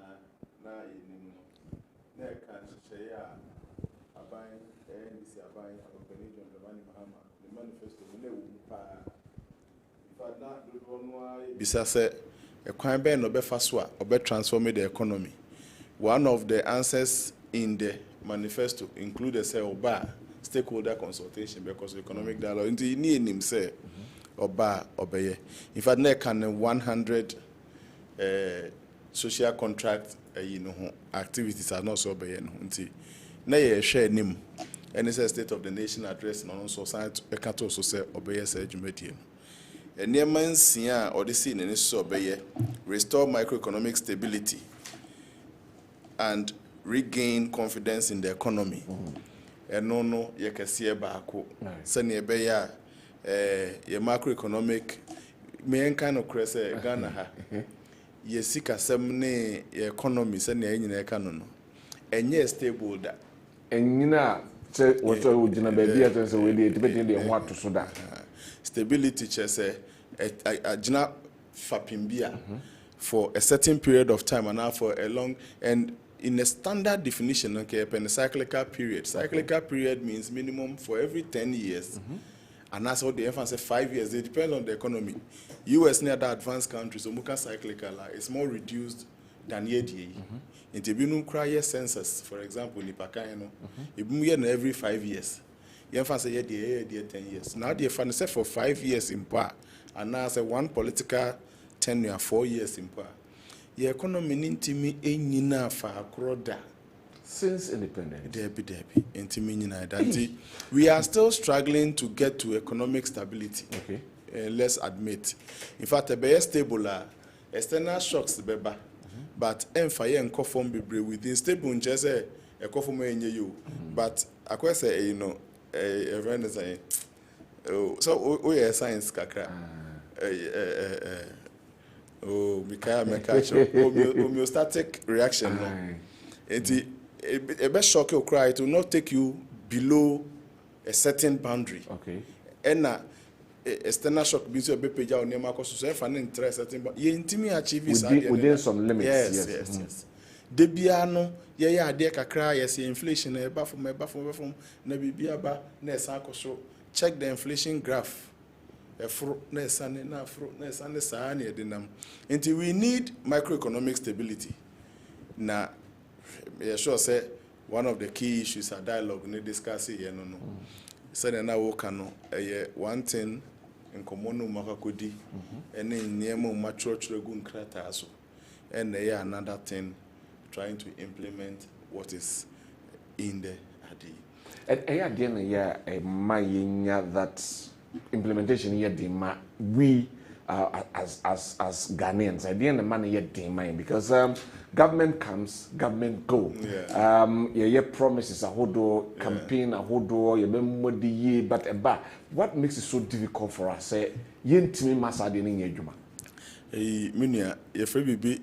can share a buying, and this a buying a company on the money Mahama, the manifesto, in fact, not the one why. Besides, a crime ban or befaswa or transform the economy. One of the answers in the manifesto included say oba stakeholder consultation because economic dialogue into you need him say oba obeye. In fact, there can 100 social contract activities are not so obeye until na ye share nim and it's a state of the nation address and also science e can also say obeye say jumedie. And near man sia or the scene in so obeye restore microeconomic stability and regain confidence in the economy. And no, you can see a baako. Sani ebeya, your macroeconomic, main kind of crese Ghana ha. Ye sika semne economy sani enye economy. Enye stable da.
Enyina se wato ujina baby atense we dey debate dey ho to so da.
Stability chese ajina fapimbia for a certain period of time and now for a long and in a standard definition, okay, a cyclical period. Cyclical period means minimum for every 10 years. And that's what the emphasis 5 years. It depends on the economy. US near the advanced countries, so muka cyclical is more reduced than year. In Tibinu cry census, for example, in Ipaka, you every 5 years. You emphasis year 10 years. Now the emphasis for 5 years in power, and now say one political tenure 4 years in power. The economy intimi enyina fa akroda
since independence.
Debi intimi nyina that we are still struggling to get to economic stability.
Okay.
Let's admit. In fact, a be stable external shocks beba. But emfaye enko form bebre within stable njese enko form enye you. But akwa say a friend say so we science kakra. Oh, homeostatic reaction. A best shock you cry, it will not take you below a certain boundary.
Okay.
And external shock means you be paid out near Marcos, so if an interest certain, but you intimate achieve
within some limits.
Yes. The biano, yeah, dear cry, yes, inflation, a buff from Nabi Biaba, Nesako show. Check the inflation graph. Until we need macroeconomic stability. Now, sure say one of the key issues are dialogue. We discuss it here. No. Said na wokano. One thing in commonu makakudi. And in niemo mature gun krata aso. And another thing trying to implement what is in the ADI.
And that. Implementation yet demand we as Ghanaians at the end of the money yet demand because government comes, government go. Yeah, promises a whole campaign a whole ye but what makes it so difficult for us? Say yentimi masadi ni yejuma.
Minia, your free be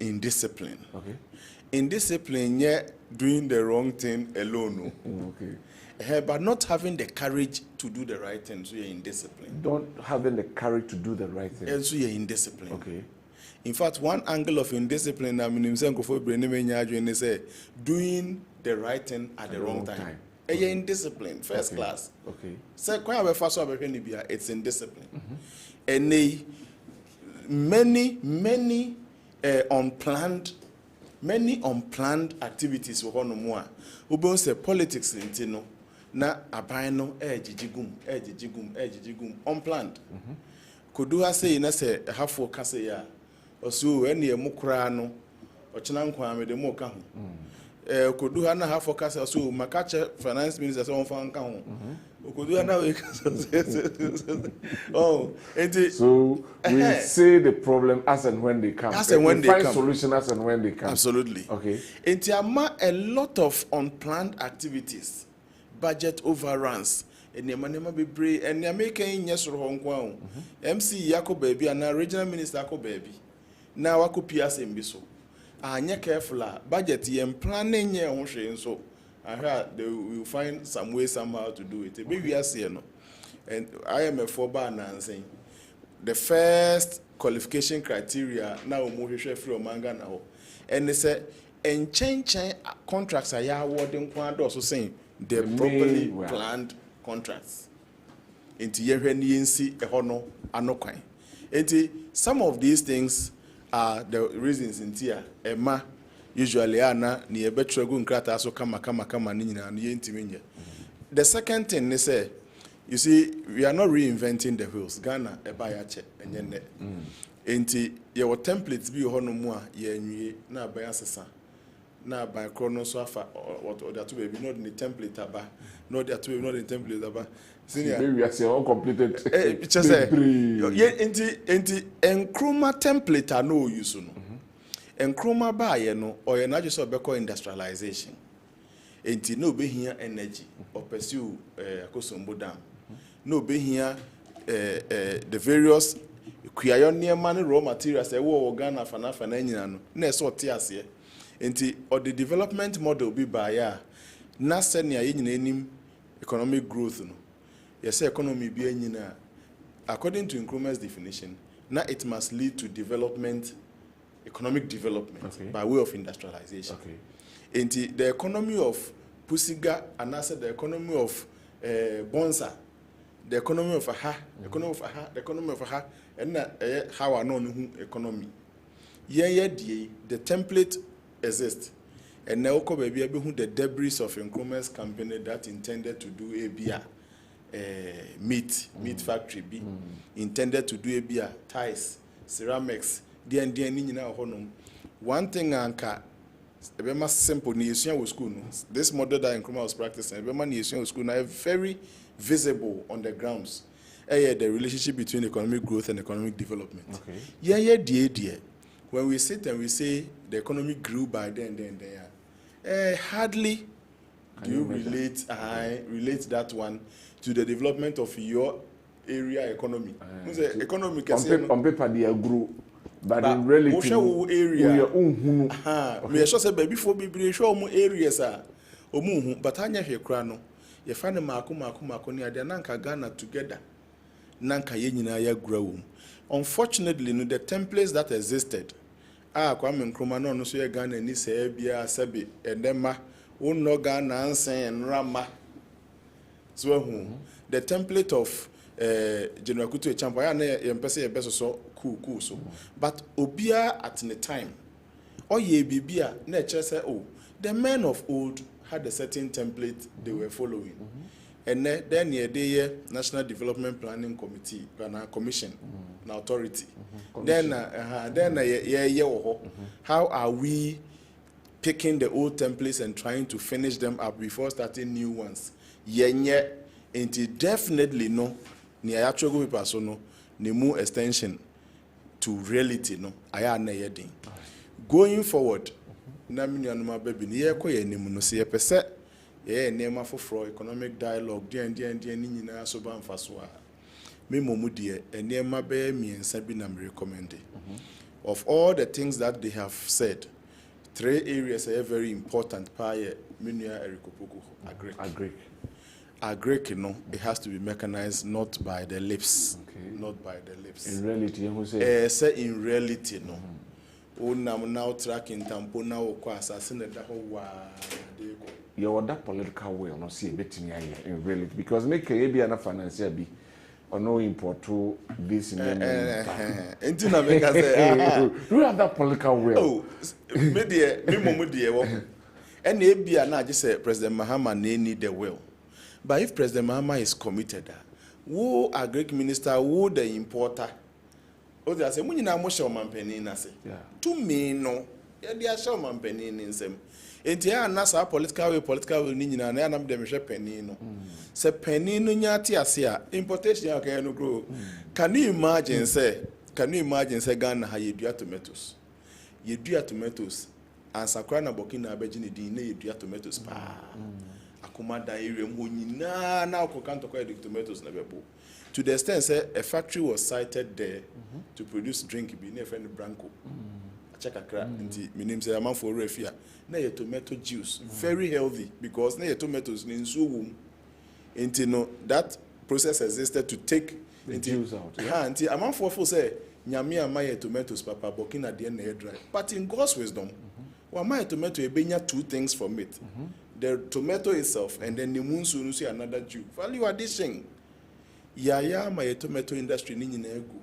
indiscipline.
Okay.
Indiscipline, yet doing the wrong thing alone.
Okay.
But not having the courage to do the right thing, so you're indisciplined.
Don't having the courage to do the right thing.
And so you're indisciplined.
Okay.
In fact, one angle of indiscipline, I mean, say doing the right thing at the wrong time. And you're indisciplined, first class. Okay. So it's indiscipline. And many unplanned activities were on more. Who say politics in na abano ejijigum unplanned. Could I say na say half for kase ya osu when ye mukra no ochina nkwa me de mo ka ho could do hana half forecast so makache finance minister so on fan kan could do hana we oh
so we see the problem as and when they come,
as and when they
find
come,
solution as and when they come.
Absolutely.
Okay.
A lot of unplanned activities, budget overruns. And the be brave, and the American yes or Hong Kong. MC Yako baby and our regional minister Yako baby. Now I could PS Mbiso. Anya careful budget and planning your own so I heard they will find some way somehow to do it. Maybe we are seeing no. And I am a forbar saying the first qualification criteria now more free manga now. And they say and change contracts are awarding also saying they're properly planned contracts. Into yensi ehono anokwan. Into some of these things are the reasons in here. Emma usually ana ni ebetregu nkrata so kama ni nyina no yentimenye. The second thing they say, you see, we are not reinventing the wheels. Ghana eba ya che enye Into your templates bi hono mu a ye nwie na ba ya sesa. Na by chrono so afa what other two baby not in the template aba not that two not in the template aba
maybe we are saying uncompleted
picture say enti enkroma template are no use no enkroma ba ye no or ye na just obeko industrialization enti no be here energy or pursue akosombo dam no be here the various kuayo man raw materials e wo Ghana fana nyina no na so te ase enti or the development model be by ya na senia yenyina enim economic growth no yes economy be nyina according to Nkrumah's definition now it must lead to development, economic development by way of industrialization. Enti the economy of Pusiga and I said the economy of Bonsa, the economy of Aha, the economy of Aha, and how I know economy. The template exists. And now baby the debris of Nkrumah's company that intended to do a beer meat factory be intended to do a beer ties ceramics one thing anka ebema simple ni yesuan school this model that Nkrumah was practicing ebema ni yesuan school now very visible on the grounds the relationship between economic growth and economic development when we sit and we say the economy grew by then hardly do you relate that one to the development of your area economy. Economy
on paper they grew, but in reality
area me sure say before be show mo areas but anya hwe kra no ye fa ne mako ne ade nanka Ghana together nanka ye nyina ya grow. Unfortunately no the templates that existed Kwame Nkrumah no so ye Ghana ni say bia sabi endema no Ghana ansen and rama. So the template of General Kutu Echampo ya na yempese yebeso so cool so but obia at the time ye bibia na chere say the men of old had a certain template they were following and then the National Development Planning Committee commission na authority then how are we picking the old templates and trying to finish them up before starting new ones? Yenye into definitely no ni ayachogo paper so no ni mu extension to reality no aya na yedin going forward na minuanuma baby ni ye koye nim no se yepese ye nema foforo economic dialogue den ni nyina so ba mfaso a me momu de enema be miensa bi na me recommend of all the things that they have said 3 areas are very important pa ye minua erikopoko agree no it has to be mechanized not by the lips not by the lips
in reality who say
in reality no now tracking tampo now kwa assassin da ho wa de ko
you that political will no see betting in reality because make be an financier be or no import to this in
na make say
you have that political will
me momu de wo and e bia na just say President Mahama need the will. But if President Mahama is committed, who a Greek minister, who the importer, or they say, "Munina mo show man penny na say." To me no, they are show man penny in them. Enti ya nasa political will ni nyina na nam dem hwe pani no. Se pani no nya ate ase a importation ya kan no grow. Can you imagine say Ghana ha yedua tomatoes. Yedua tomatoes and sakra na Burkina Faso ni din na yedua tomatoes pa. Akoma da area mu nyina na okokanto kwa the tomatoes na bebo. To the extent say a factory was sited there to produce drink bi na friend Branco. Check akra nti minim say amam for refia na your tomato juice very healthy because na your tomatoes ni nso wom. Nti no that process existed to take
the juice out.
Nti amam for say nyame ama your tomatoes papa Burkina de na dry. But in God's wisdom, wa my tomato ebenya two things from it. The tomato itself and then the munsu no see another juice. Value addition. Ya my tomato industry ni nyina egu.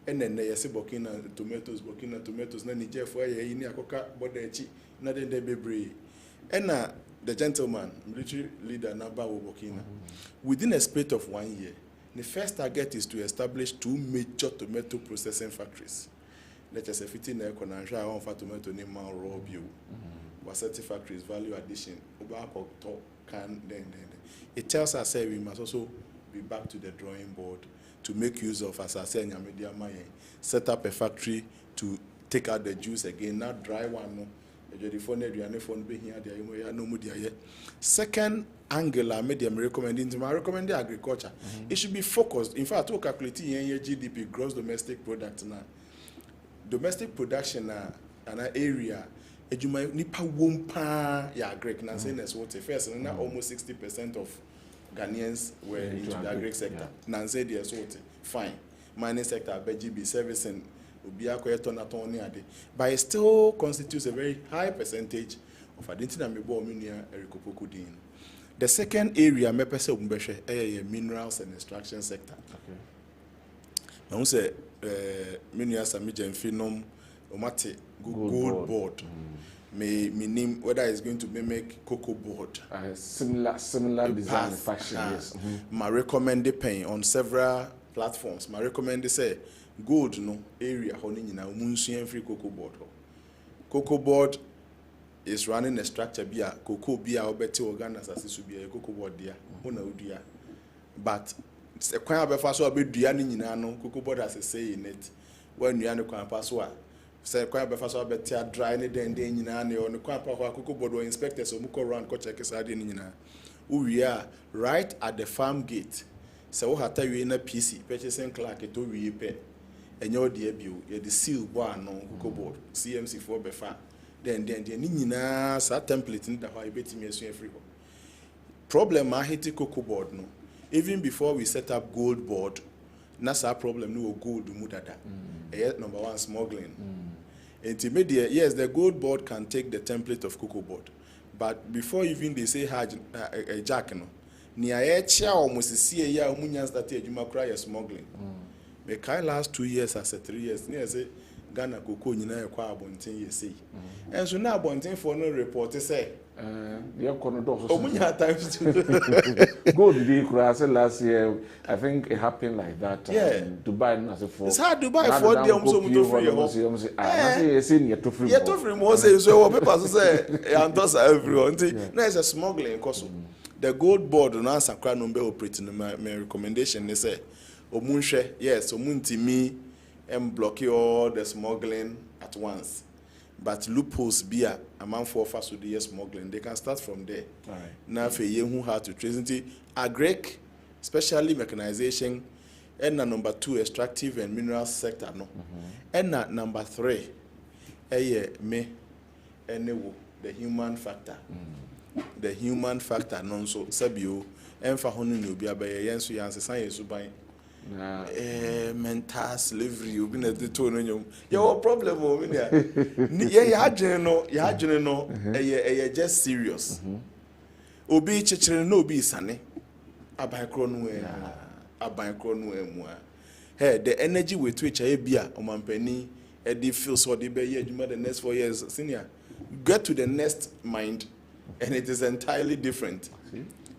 And then they say Burkina tomatoes na Niger for ye ni akoka boda echi na den de bebre. And the gentleman, military leader Naba Burkina, within a space of 1 year, the first target is to establish 2 major tomato processing factories. Let us say 15 na konansha on for tomato ni man raw bio. Wasati factories value addition. Oba can then. It tells us say we must also be back to the drawing board to make use of, as I said, Nyamedia Maye, set up a factory to take out the juice again, not dry one. No. Second angle, I made them recommend agriculture. It should be focused. In fact, to calculate GDP, gross domestic product now. Domestic production an area. Ejuma nipa wompa ya agric na say that's what first and almost 60% of Ghanaians were into the agric sector. Nanze the sort fine. Mining sector, BGB servicing, but it still constitutes a very high percentage of identity and Erikopoku. The second area, minerals and extraction sector. Okay. Now, say minerals and phenom, gold board. May name whether it's going to make cocoa board.
Similar design fashion, yes.
My recommended paying on several platforms. My recommended say gold no area honing in a munsian free cocoa board. Cocoa board is running a structure bia cocoa bia obeti organas as it should be a cocoa board there. But a quite a fast or be dianing in cocoa board as a say in it. When you are the password. Say quite a fast or better dry any day in on the cocoa board or inspectors or muko around co check is adding in. We are right at the farm gate. So what are you in a PC purchasing clerk to repay? And your dear view, you're the seal one on cocoa board, CMC 4 befa. Then, Nina, sa template in the high betting me free. Problem I hate cocoa board no. Even before we set up gold board, that's our problem no gold mudada. Number one, smuggling. Intermediate, yes, the gold board can take the template of cocoa board. But before even they say a jack no, near chia almost see a year munya started you cry smuggling. Me kai last 2 years as 3 years near say Ghana cocoa nyina ekwa abonten ye say. And so now abonten for no report say
the corner
munya times to
go to the class last year. I think it happened like that.
Yeah.
Dubai as a for.
It's hard Dubai for them so much free.
I say you to free.
You to free more say so people say and those everyone. No it's a smuggling cost. The gold board no answer cry no be operating my recommendation they say omunhwe yes omuntimi block all the smuggling at once. But loopholes be a man for fast with the smuggling. They can start from there. All right. Now for you who have to trace into agric, especially mechanization, and number 2 extractive and mineral sector no. And number 3, the human factor. The human factor non so sabio and for honey will be a yensu yansa science by mental slavery you been at the tone your problem over there. Yeah, just serious. Obi chechere no be sane abankro no hey the energy with which I be a omampani e dey feel so dey be here the next 4 years senior get to the next mind and it is entirely different.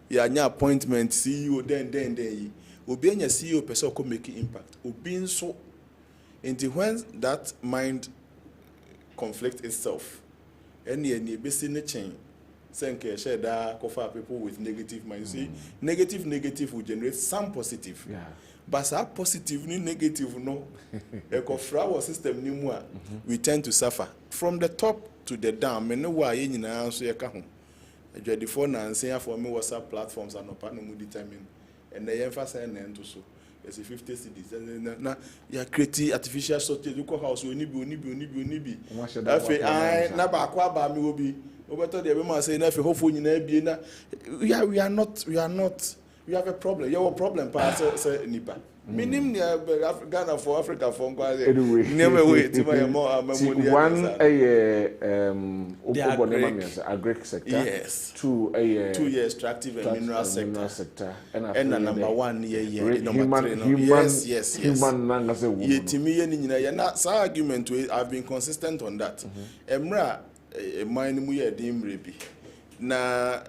Yeah, nya appointment CEO then obi anya CEO person come make impact obi so until when that mind conflict itself any basic chain. Senke share that cover people with negative mind. You see, negative will generate some positive.
Yeah.
But that positive ni negative no. Our system ni more. We tend to suffer from the top to the down. Me no why you na so ye ka ho. The phone and say for me WhatsApp platforms are no partner mu determine. And they emphasize na into so. It's 50 cities. Now you create artificial shortage. You call house oni bi. I na ba kwa ba mi obi. Obeto the be say na fe hopeful nyina bie na we are not we have a problem. You have a problem pa say nipa. Minim Ghana for Africa for
anyway.
Never wait to my more
one agric sector.
Yes.
2
extractive and mineral sector.
And
number 1 yes.
Human nanga
ye timi ye ni nyina ye na sa argument we I've been consistent on that. Emra mine mu ye dim rebi. Na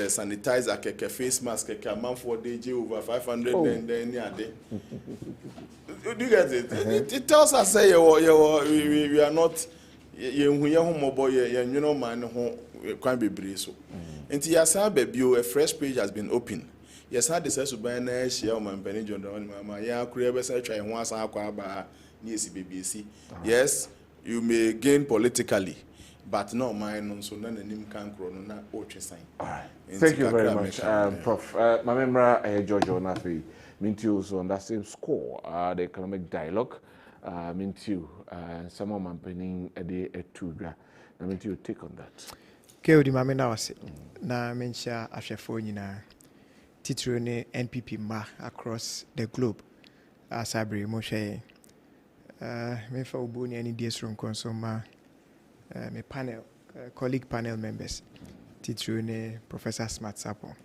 sanitizer keke face mask keke man for DJ over 500 and then ade. Do you get it? It tells us say we are not ye hu ye ho mobo ye nwino man ho kwan bebre so. Enti ya sa babio a fresh page has been opened. Yes, had the sense to buy na share o man pani John mama ya kure be say try ho asan akwa aba ni esi BBC. Yes, you may gain politically. But no, mine so none nim can grow na sign.
All right. Thank you very much, Prof. My member Giorgio Nafi, Mintu on that same score, the economic dialogue, Mintu, some of my penning a day at 2. Mintu, take on that.
Keodi Mamena was na mention Ashefoni na Titrone NPP ma across the globe. Sabri Moshe, Mefa Ubuni and DS room consoma. My panel, colleague panel members, Titrune Professor Smart Sapon.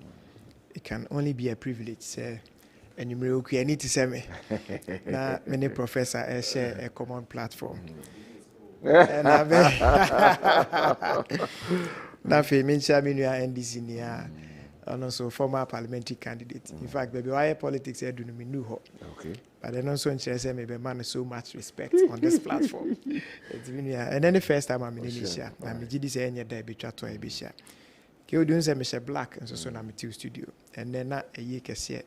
It can only be a privilege, sir. And you may need to say me. Now, many professors share a common platform. And I mentioned NDC near. And also former parliamentary candidate. In fact, baby, why politics I do not know.
Okay.
But then also in maybe man so much respect on this platform. And then the first time I'm in Asia, I'm in GDC any day be chat to Asia. Kew doing say Michelle Black and so I'm in studio. And then a year kesi.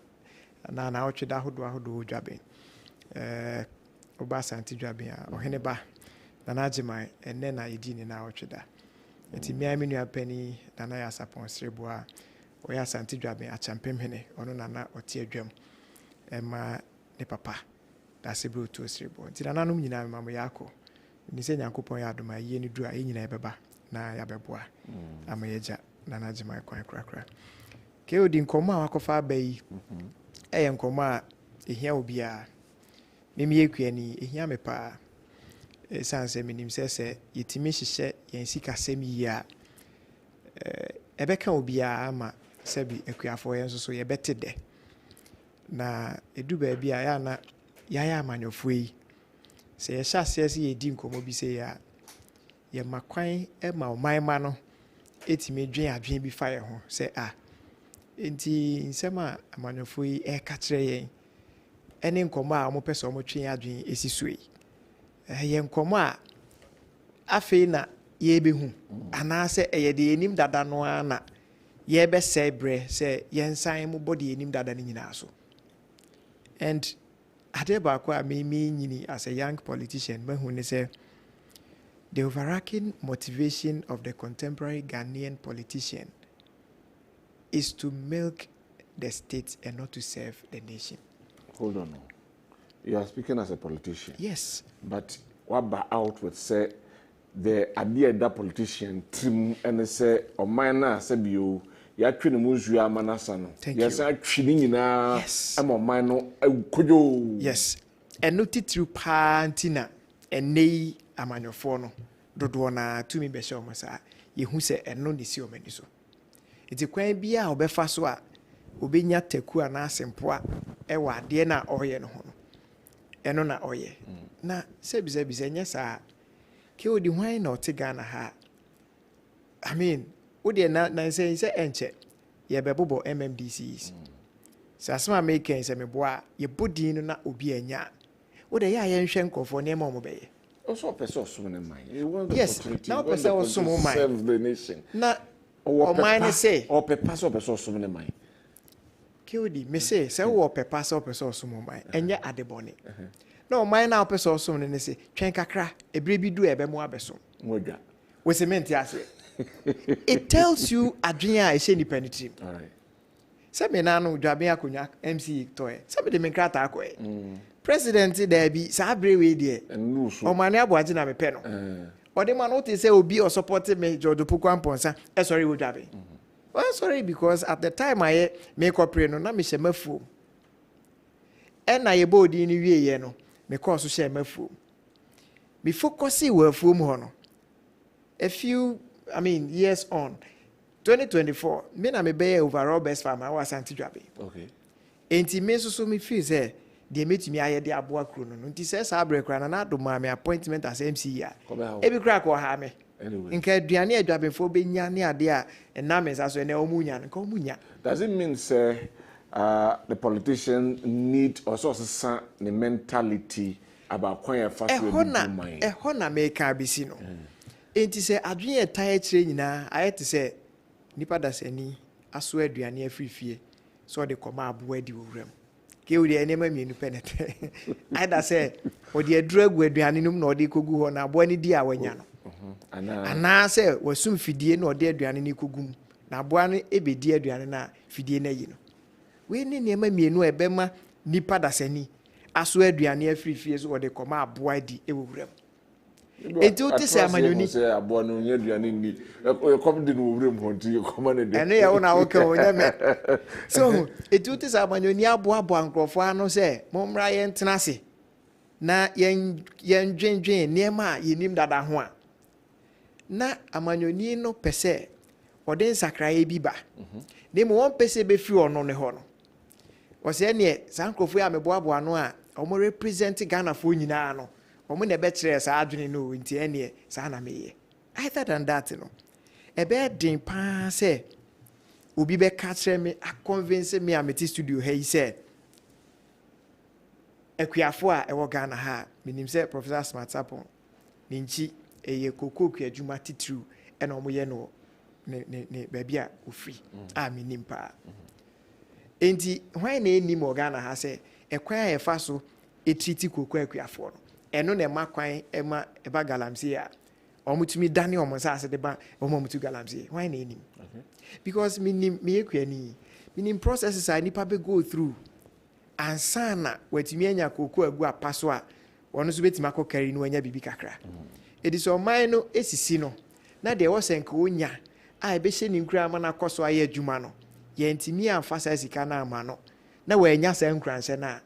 Na na oche da hodo jobbing. Oba santi jobbing or heneba. Na najimai and then I did in our oche da. Eti me aminu apeni na na ya sapon sreboa. Oya santi jobbing a champem hene ono nana otie dwam. Emma ne papa da sebro to srebo. Ti na nanum nyina mama yako. Ni se nyankopon ya adoma ye ni dura ye nyina ebeba na ya beboa. Amayeja na najimai kwan krakra. Ke odi nkoma wakofa abai. Eye nkoma ehia obi a memi ekuani ehia me pa sanse minim se yetimi hihye yen sika sem yi a ebeka obi a ama sebi ekuafo yen so ye bete de na edu ba bia ya na ya amanyofo yi se ye hyase se ye di nkomo bi se ya ye makwan e ma omanma no etimi dwen adwen bi fa ye ho se enti nsema amanyofo yi e ka kire yen ene nkomo a mo pese mo twen adwen esi so yi ye nkomo a afi na ye behu anase eye de enim dada no ana ye be sebre se ye nsan mo body enim dada ni nyina so. And adeba kwa me nyini as a young politician mehu ne say the overarching motivation of the contemporary Ghanaian politician is to milk the state and not to serve the nation.
Hold on. You are speaking as a politician.
Yes.
But what about out with say the idea that politician trim and say or minor say you ya twene muzu amanasa no. Yes, I twini na am on mine kojo. Yes.
And no titru pantina and nei amanyofo no dodo na tumi be show masa ye hu se eno ne si o mani so. Iti kwan bia obefa so a obenya taku ana asempo a e wa de na oye no ho no. Eno na oye. Na sebize nya sa ke odi hwan na otegana ha. I mean, odi na say enche ye bebobo MMDCs. Sasma make say me boa ye bodin no na obi anya. Odi ya ye nhwe nkofo ne ma omo beye.
Also, person some in mind.
Yes, now person was some of mine.
Serve the nation.
Na or mine say
or pepper so person some in mind.
Kiodi, me say wo pepper so person some of mine. Enya adebone. No, mine now person some ne say twen kakra ebre bi du ebe mo abeso.
Moja.
We cement ase. It tells you adwene a ehye ni penitrim.
All right.
Se me na no dwabe akonya MC toy. Se me de me krata akoye. President there be sa brewe de. O mane aboaje na me pe no. O de man what say obi or support me Jodo Pukwanponsa. Sorry wo dwabe. Well, sorry because at the time I make up no na me hye mafuo. E na ye bodi ni wie ye no. Me call so hye mafuo. Me focus we afuom ho no. A few years on 2024 me na me be overall best farmer I was anti-dwabe.
Okay.
Enti me so me feel say de metumi aye de aboa kro no nti say sa abre kra na do ma me appointment as MC ya e bi kra ko ha me
anyway
nka aduane adwabefo be nya ne ade a na me sa so na omunya nka omunya.
Does it mean say the politician need also some the mentality about kwan fa so do mind
na me ka bisi no enti say adwene etan kire nyina ayete say nipa da sani aso aduane afifie so de koma aboa di owuram ke odi enema mienu penete either say odi aduragu aduane num na odi kogu ho na aboa ni di awanya no ana say wasum fidie na odi aduane ni kogum na aboa ni ebedi aduane na fidie na yi no we ni enema mienu ebema nipa da sani aso aduane afifie so odi koma aboa di ewuram. Enti o te se amanyoni
se abo no nya duane ni e come di no wure mo nti come na de
ene ya wona wo ka wonya me so enti o te se amanyoni abo ankrofo ano se momra ye ntena se na ye ndwendwen niema yenim dada ho a na amanyoni no pese ode nsakraye bi ba ne mo won pese be fi ono ne ho no wo se ne sankrofo ya meboabo ano a omo represent Ghana fo nyina no omo ne be kire sa adwene no nti ene sa na meye either than that no e be din pa se obi be ka kire me a convince me ameti studio he say ekuafo a e wo Ghana ha minim se Professor Smart Sapon ni nchi eye kokoku adwuma titru e na omo ye no ne ba bia ofri a minim pa enti hwan na eni mo Ghana ha se ekwan e fa so etriti kokoko ekuafo no eno na makwan ema eba galamsey a omutumi dane omonsa de ba omomutu galamsey why na enim because me ekuani minim processes a nipa be go through ansana watumi anya kokoko agu apaso a wono so betima akokari no anya bibi kakra ediso man no esisi no na de wo senka onya a ebe hye ni nkura ama na koso aye adwuma no ye ntimi amfa sa sika na ama no na wa anya sa nkranse na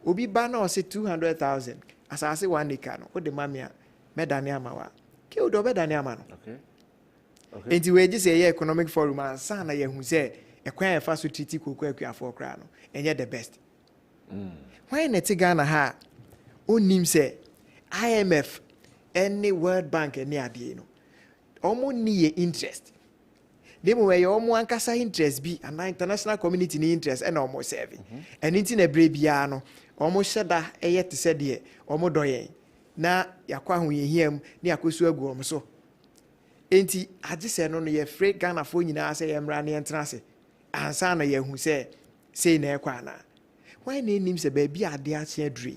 obi ba na o se 200,000 asase 1 acre no o de mamia medane amawa ke o do bedane ama no okay enti we ji say economic forum ansa na ye hu say ekwan e fa so triti kokoko akuafo kra no enye the best when na Ghana ha onim say IMF any World Bank any ade no omo ni interest demo we omo ankasa interest bi and international community ni interest and omo serve and nti na bre bia no omo hyeda eyete se de omo doyen na yakwa ho yehiam na yakosu agu omo so enti agise no no ye free Ghana fo nyina se ye mra na entra se ansa na ye hu se sei na ekwa na why na enim se ba bi ade a che adri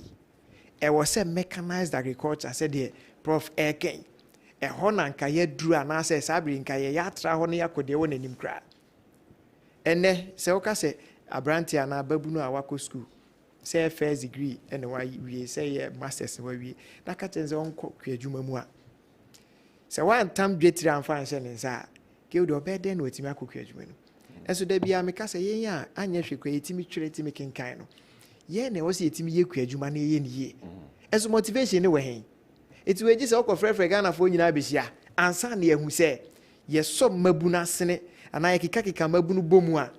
e wo se mechanized agriculture se de prof eken e ho na nka ye duru ana se sabri nka ye yatra ho na yakode wo nanim kra ene se wo ka se abrantia na babunu a wako school say first degree and we say masters we we na ka chenze onko kwadwuma mu a se wan tam dwetiri amfa nse ne nsa ke wo do beden no otimi akokwadwuma no enso da bia me ka se yen a anya hwekwa etimi twere etimi kenkan no ye na wo se etimi ye kwadwuma na ye ne ye enso motivation ne we hen eti we gi se okọ frefre Ghana fo nyina behia ansa na ye hu se ye so mabuna sene ana ye kika mabunu bomu a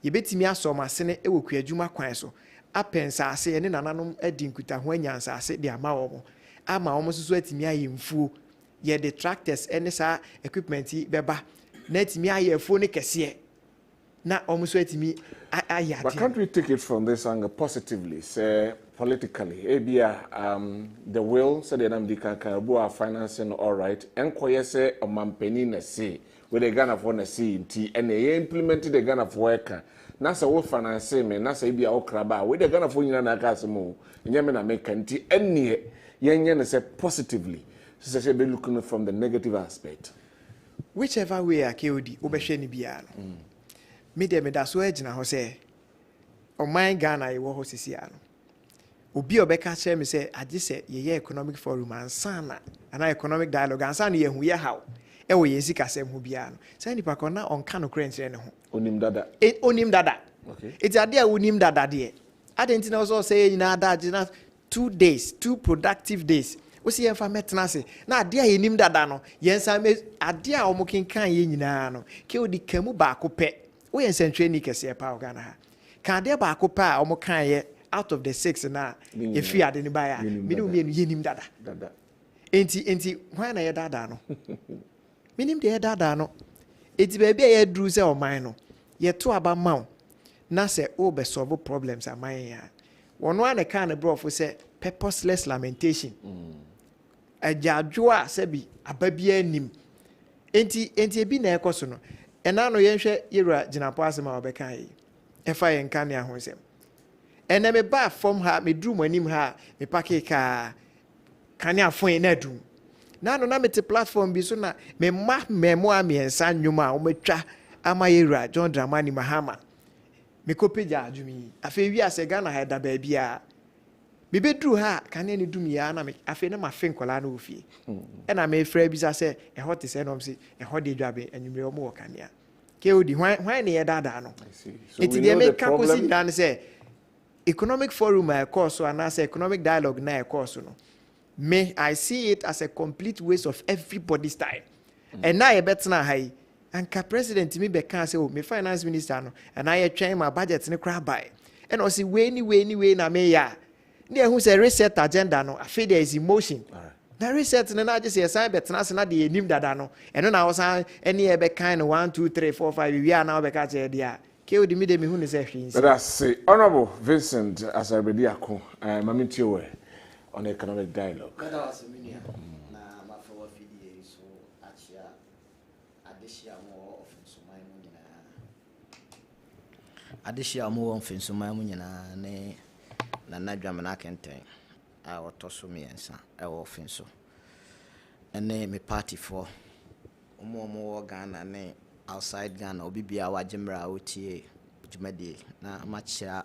ye betimi aso masene e wo kwadwuma kwan so apensa ase ne nananom adi nkuta ho anyansa ase de ama wo so atimi aye mfuo ye the tractors ene sa equipment beba na atimi aye afuo ne kese na almost wait me
But can't we take it from this angle positively? Say politically, the will say the Namdi Kankabu are financing all right, and say a mampeni na say with the Ghana for na see and they implemented the Ghana for worker. Nasa wo finance me nasa ibi a okraba with the Ghana for nyina na kasemo nyame na make nti enne yenye na say positively. So say be looking from the negative aspect.
Whichever way I KOD obehwe ni bia no. Me de me da so agina ho say o man Ghana ye wo ho sisi ano. Obi obeka share me say age say ye economic forum ansana ana economic dialogue ansana ye hu ye how e wo ye sika sem ho bia no. Say nipa ko na onka no kra ntire ne ho.
Onim dada.
Onim dada.
Okay.
It's ade a onim dada de. Ade na so say nyina ada na 2 days, 2 productive days. We see if I met Nasi. Now, dear, you named that no. Yes, I made a dear Omokin can yin no. Kill the Kemu Baku pet. We and Century Nikas here, Power Ghana. Can there Baku pa Omokan ye out of the 6 now? If you had any buyer, me do mean yin dada. Ain't when I dada no. Meaning the dada no. It's baby a druze or mine. Yet 2 about mount. Nasa over solve problems at my one a kind of bro for say purposeless lamentation. A jadjoa sebi ababia nim enti bi na ekoso no ena no yenhwe yewura ginapo asema obeka yi efa yen kan ya ho sem ena me ba form ha me drum anim ha me pake ka kan ya fon na drum na no na me te platform bi so na me memo amiensa nwuma o matwa ama yewura John Dramani Mahama me kopija adwumi afi wi ase Ghana ha da ba bia me bedru ha kan ne dum ya na me afi na ma fe nkola na ofie e na me fra bi sa se e hot se no mse e hot de dwabe anwumre omo wakania ke odi hwan ne ye dada no eti de me ka ko si dan se economic forum e course so na se economic dialogue na e course no me I see it as a complete waste of everybody's time and na e betna hai anka president me be kan say o me finance minister no and I twen my budget ne kra buy and o si we ni na me ya ne who say reset agenda no afi there is emotion na reset na just say sign betna se na de enim dada no eno na wo san ene e be kan no 1 2 3 4 5 we are now be ka che dia ke odi mi de me hu ne say hwin.
But I say Honorable Vincent Asarbedi Ako mami tiwe on economic dialogue.
That was a mini na ma for video so achia adeshia mo of nsumai mu nyina adeshia mo of nsumai mu nyina ne na nadwam na kenten a otoso miensa e wo finso ene me party for omo Ghana ne outside Ghana obibia wajemra otie djumadi na machia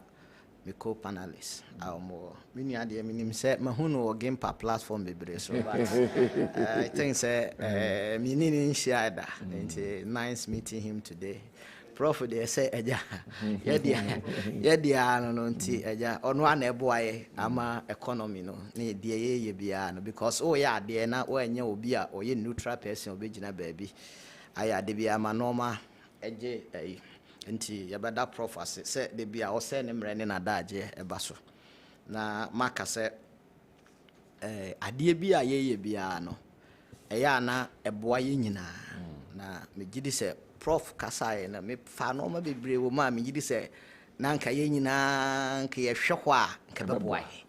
me co-panelists omo mini ade minim se mahuno game pa platform bebre so but I think say minini nshia nice meeting him today. Prof they say eja ye no nti eja ono ana eboaye ama economy no na die ye bia no because oh ya de na o enya obi a oye neutral person obegina baabi aya de bia ma normal eje nti ye beda prof say de bia o say ne mre ne na daje eba so na maka say ade bia ye bia no eya na eboaye nyina na megidi say Prof Kasai na me fa no ma bebre wo ma me yidi se na nka ye nyina nka ye hwe a nka beboae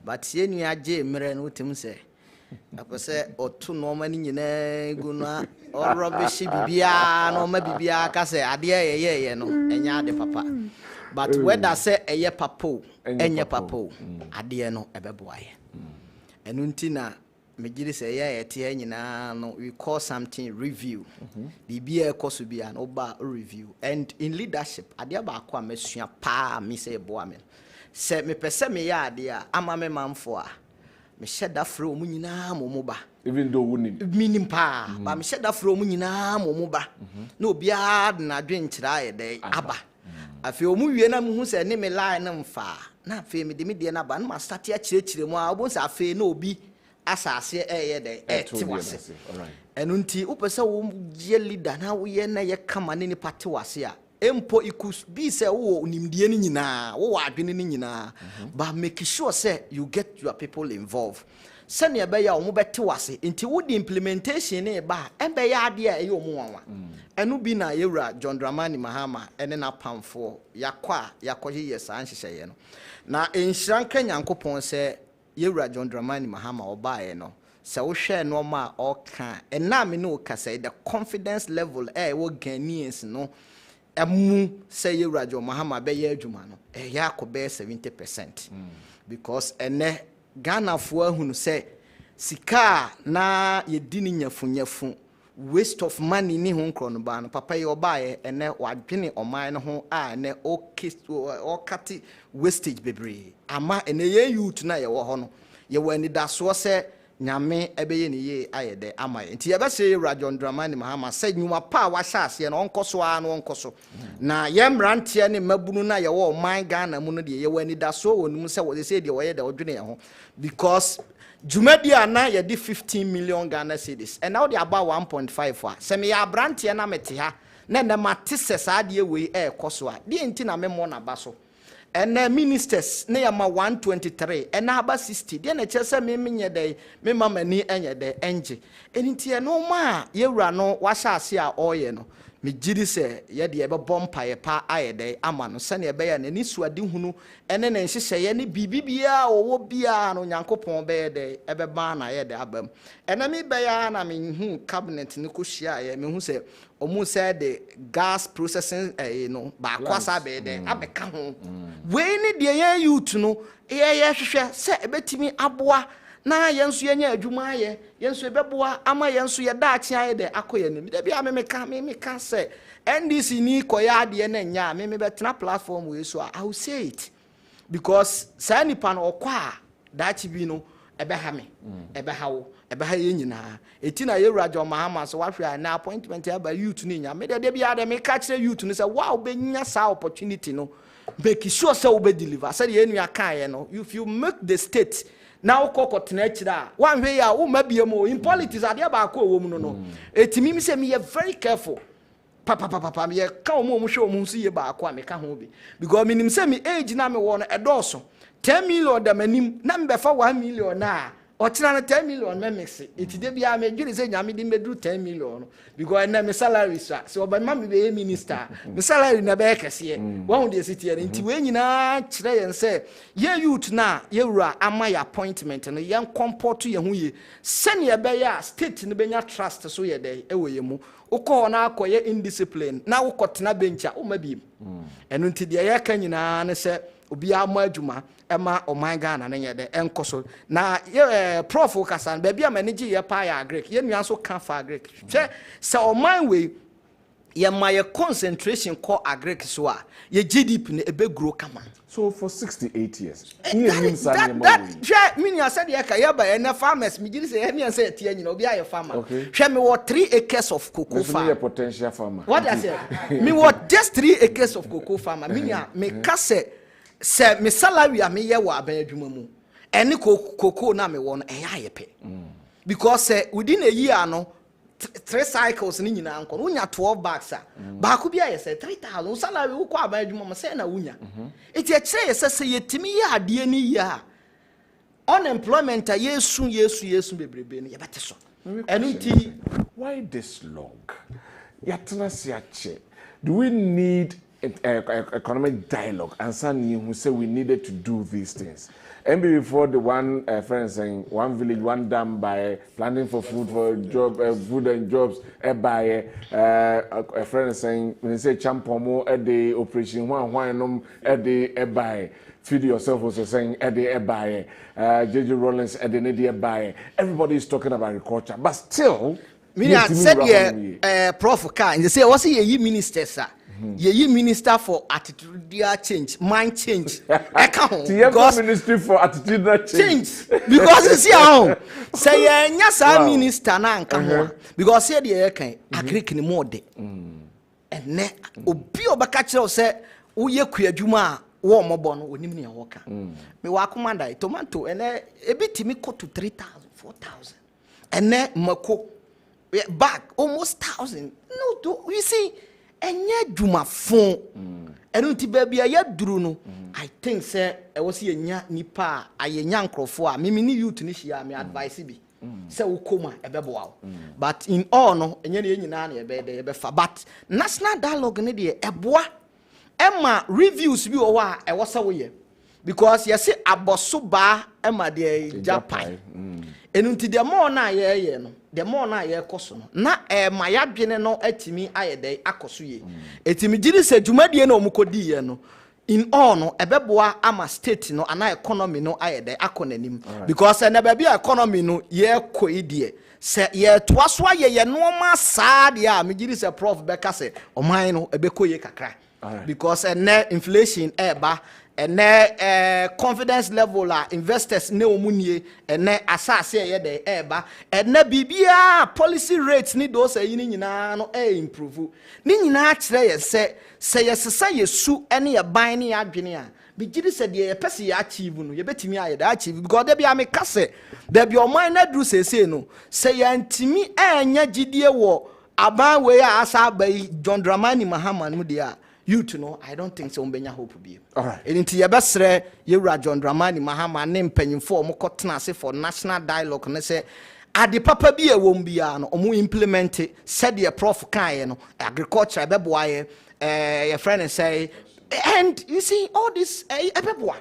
but ye nu age mre no tim se akose otu no ma ni nyina gu na rubbish bibia no ma bibia ka se ade ye no enya ade papa but whether say eye papo enye papo ade no ebeboae enu ntina megiri say yeah tie nyina no we call something review bibia ekoso bia no ba review and in leadership ade ba akwa mesua pa me say boa me se me pese me ya ade a ama me manfo a me sheda fro mu nyina mo ba
even though wunim
minim pa ba me sheda fro mu nyina mo ba na obia na dwen kira ye dey aba afi omu wie na mu hu se ne me line na mfa na afi me de na ba na ma start ya kire mu a obo se afi na obi asase eye de tiwase enu nti upese wo ye leader na wo ye na ye kama ne nipa tiwase a empo ikus bi se wo nimdie ni nyina wo adwene ni nyina but make sure say you get your people involved sɛnea ɛbɛyɛ a ɔmo bɛte wase nti wodi implementation ne ba ɛbɛyɛ adeɛ a ɛyɛ ɔmo wanwa ɛno bi na yɛwura John Dramani Mahama ɛne na pamfo yakɔyɛ saa nhyehyɛeɛ no na enhyira nka Nyankopɔn sɛ yɛwura John Dramani Mahama ɔbaeɛ no sɛ wohwɛ nɔɔma a ɔka ɛna me ne okasa the confidence level ɛwɔ Ghanaians no ɛmu sɛ yɛwura John Mahama bɛyɛ adwuma no ɛyɛ akɔbɛyɛ 70% because ɛnɛ Ghana fo ahunu say sika na yedi ni nyafunyafu waste of money ni ho nkrono ba no papa ye obaye ene wadwene oman no ho a ene okati wastage bebre ama ene ye youth na ye wo ho no ye wani daso se nyame ebeye ni ye ayede ama nti ye be se John Dramani Mahama se nyuma pa wa hyase no onkoso a no onkoso na ye mrantie ne mabunu na ye wo oman Ghana mu no de ye wani daso wonum se wo se de wo ye de odwene ye ho because Jumedi ana ye di 15 million Ghana cedis and now they about 1.5 for se me ya brantie na mete ha na na mate se saa de we koso a de nti na me mo na baso and ministers na ya ma 123 and na aba 60 de na che se me menye dey me mama ni enye dey enje enti e no ma ye wura no wa sha ase a oye no me gidi se ye de ebe bompa ye pa ayede ama no se na ebe ya na ni suade hunu ene na nhyehyeye ne bibibia owo bia no Nyankopon be ye de ebe ba na ye de abam ena me be ya na me hu cabinet ni ko hia ye me hu se omu se de gas processing no ba kwasa be de abeka ho we ni de ye youth no ye hwehwe se ebetimi aboa na yensu yenya adwuma ye yensu ebeboa ama yensu ye daachi aye de akoye nim de bia me ka se NDC ni koya ade na nya me betena platform we so I will say it because say nipa no okwa daachi bi no ebeha me ebeha wo ebeha ye nyina eti na ye John Mahama so wahwe na appointment aba youth ni nya me de bia de me ka kire youth no say wow be nya sa opportunity no make sure say we be deliver say ye nua kan ye no if you make the state now kokotena chira one way ya umabiem in politics ade ba ko wo mu no etimi mi say me very careful papa me ka omo hwe omo nso ye ba ko a me ka ho bi because me nim say me age na me wo no edoso 10 million da manim na me be fa 1 million na ochina na 10 million me mix it de bia me dwene say nyame de medru 10 million because na me salary so oba ma me be minister me salary na be kese won de city nti we nyina kire yen say ye youth na ye wura ama ya appointment no yen comport ye hu ye sene ye be ya state no benya trust so ye de ewo ye mu ukọ na akoye indiscipline na ukotena bencha o mabiem enu nti de ye ka nyina ne se obi ama adwuma ema oman Ghana na ye de enkoso na prof kasan ba bia manage ye pa ya agric ye nua so ka fa agric se oman we ye ma ye concentration ko agric so a ye GDP ne ebe grow kama
so for 68 years
that mean I said ye ka ye ba na farmers me giri say ye me say tie nyina obi aye farmer hwe me what 3 acres of cocoa farm
me potential farmer
what I say me what just 3 acres of cocoa farmer me ka say me salary a me ye wa aban adwuma mu ene cocoa na me won e ya yepe because within a year no 3 cycles ni nyina anko unya 12 bags ba ko bia ye say 3000 salary wo kwa aban adwuma mo say na unya eti e kire ye say yetimi ye ade ni ya unemployment yesu bebrebe ni ye bete so enti
why this long yatna siache do we need economic dialogue and some who say we needed to do these things and before the one friend saying one village one dam by planning for food for job food and jobs by a friend saying when they say champomo at the operation one at the by feed yourself also saying at the by JJ Rollins at the near by everybody is talking about agriculture but still
me said yeah prof can they say what's ye minister sir ye minister for attitudinal change mind change
because ministry for attitudinal change
because you see how say ye nya sa minister na anka ho because say the kan agric ni more de ene obi obaka kire say wo ye kuadwuma wo mobo no onim ne wo ka me wa komanda tomato ene ebitimi ko to 3000 4000 ene mako bag almost 1000 no you see enye dwuma fon enu ti baby ya duru no I think say e wo se yenya nipa ayenya nkrofo a mimi ni youth ni hia me advice bi say wo koma ebeboa but in all no enye ne nyina na ebe fa but national dialogue ne de eboa ema reviews bi o wa e wo se wo ye because you see aboso ba ema de Japan enu ti de more na ye no the more na ye koso no na ma ya dwene no atimi ayede akoso ye etimi giri se dwumadie na omukodi ye no in all no ebeboa ama state no ana economy no ayede akonanim because na ba economy no ye ko idie se ye toaso ye no ma saa de a me giri se prof beka se oman no ebekoye kakra because inflation eba and confidence level investors ne omunie and asase ye de eba and bibia policy rates ni do say ni nyina no improve ni nyina kire ye say yesesa yesu ene ye ban ne adwene a bigiri se de ye pese ye achieve no ye betimi aye da achieve because there be ameka se there be oman na dru sese no say ye ntimi enya gidie wo aban we ya asa bai John Dramani Mahama mu dia youth no I don't think so umbenya hope be all right enti ye besre yewura John Dramani Mahama ne mpanyimfo mo kotena ase for national dialogue ne se ade papa bi ewom bia no omo implement said ye prof kan no agriculture beboa ye your friend say and you see all this ebeboa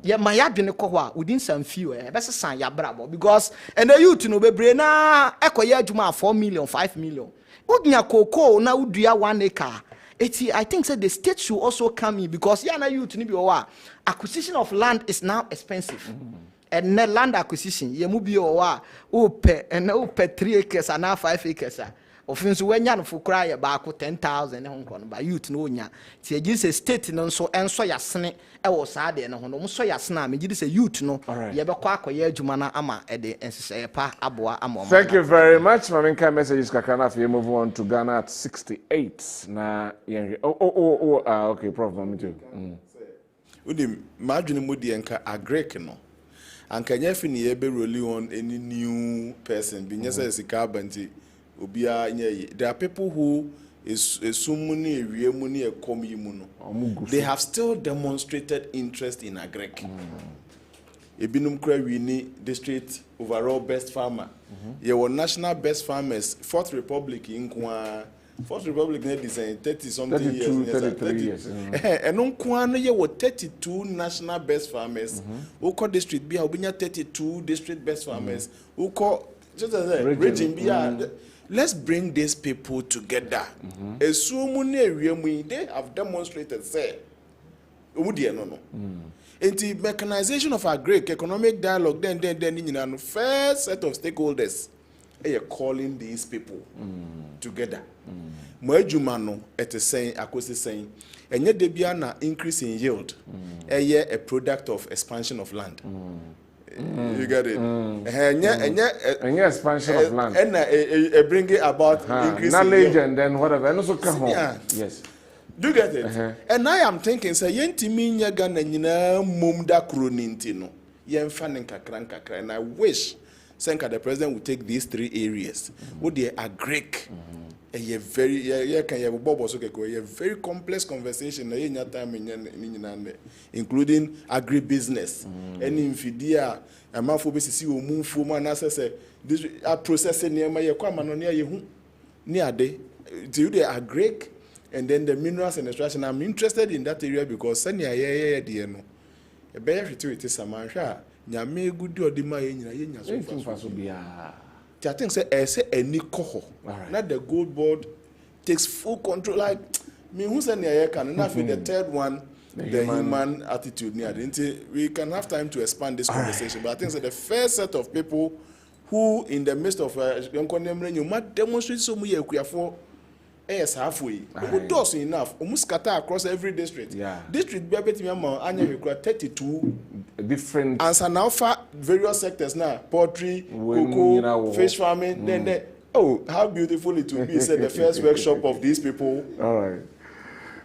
ye maya dwene ko ho a within some few besesan ya brabo because and the youth no bebre na ekoye adwuma 4 million 5 million udnya koko na udua 1 acre. I think that the state should also come in because youth acquisition of land is now expensive. And land acquisition, you move your and 3 acres and now 5 acres. Offense when you for cry about 10,000 Hong Kong by youth no nya. See, this is state no so and so ya sne. I was sad and no so ya sna. Me this a youth no. You be kwako ye jumana ama ede ensese pa aboa ama.
Thank you very much. Maminka messages kakana for you move on to Ghana at 68. Na okay, Prof. Mamijo.
Udim madwene mudi enka agrek no. Anka nya fi ne ye be rolling on any new person. Bi nya say sika banti. There are people who they have still demonstrated interest in agrek. Ebinum kra wini district overall best farmer. Ye were national best farmers. Fourth Republic in Fourth Republic ne design 30 something years.
33 years.
And on Kwana ye were 32 national best farmers. Uko district bia obinya 32 district best farmers. Uko just as a region bia. Let's bring these people together. They have demonstrated, say, and the mechanization of our great economic dialogue, then, first set of stakeholders, are calling these people together. Moejumano at the saying, Akosi saying, and yet there be an increase in yield, a product of expansion of land. You get it? And
expansion of land.
And bring it about increasing
knowledge and then whatever. And also come home. Yes.
Do you get it? And I am thinking, say, yenti minya gana nyina mumda kronintino. Yen fanning kakran kakra. And I wish Senka the president would take these 3 areas. Would they agree? A very a very complex conversation including agribusiness and infidia a man for basic move for man as this processing near my near you near day do they agree and then the minerals and extraction. I'm interested in that area because senya yeah no a bear to it is Samansha nyame good or dima yen so I think say any coho. Not the gold board takes full control. Like me who say near can enough with the third one, the human attitude near. We can have time to expand this conversation. But I think that the first set of people who in the midst of you might demonstrate so much for halfway. Who does enough? Almost scatter across every district.
Yeah.
District be able to 32
different
answer now for various sectors now. Poultry, cocoa, fish farming, then how beautiful it will be, said the first workshop of these people.
All right.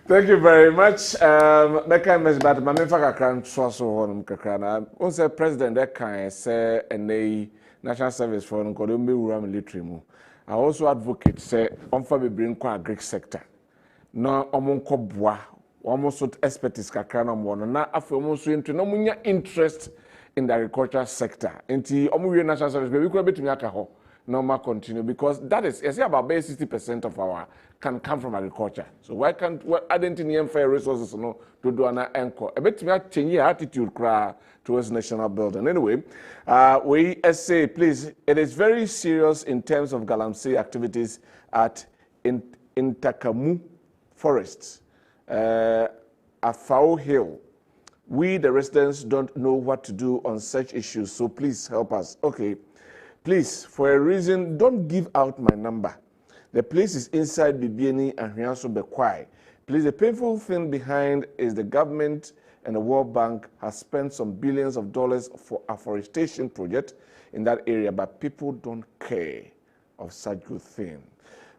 Thank you very much. Meka mes bat ma me fa kakra so honum kakra na on say president that kan say NA National Service for nkodo mbewura military mu. I also advocate say on fa be bring kwa agric sector. No omonko boa almost expertise kakra na mo na afi almost into no munya interest in the agriculture sector. Enti omuwe national service we could betumi aka ho normal continue because that is say about 60% of our can come from agriculture. So why can't identity fair resources no to do an anchor? A bit me change attitude towards national building. Anyway, we say please, it is very serious in terms of galamsey activities at Intakamu Forests, Afao Hill. We, the residents, don't know what to do on such issues, so please help us. Okay, please, for a reason, don't give out my number. The place is inside Bibiani and Hyanso Bekwai. Please, the painful thing behind is the government and the World Bank has spent some billions of dollars for afforestation project in that area, but people don't care of such good thing.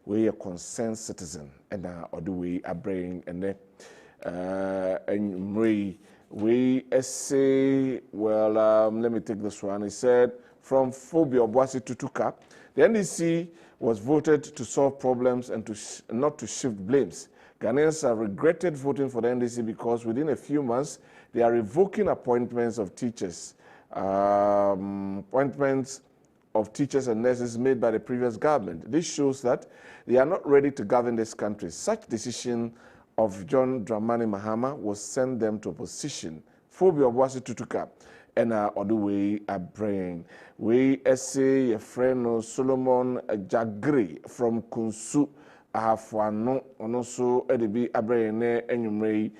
We are concerned citizen, and or do we are bringing and we say, well, let me take this one. He said, from Phobia Obuasi to Tuka, the NDC was voted to solve problems and not to shift blames. Ghanaians have regretted voting for the NDC because within a few months, they are revoking appointments of teachers. Appointments of teachers and nurses made by the previous government. This shows that they are not ready to govern this country. Such decision of John Dramani Mahama will send them to opposition. Phobia Obuasi Tutuka and Oduwe Abrain. We essay a friend Solomon Jagri from Kunsu Ahafwano and also Edibi Abrain Enyumrei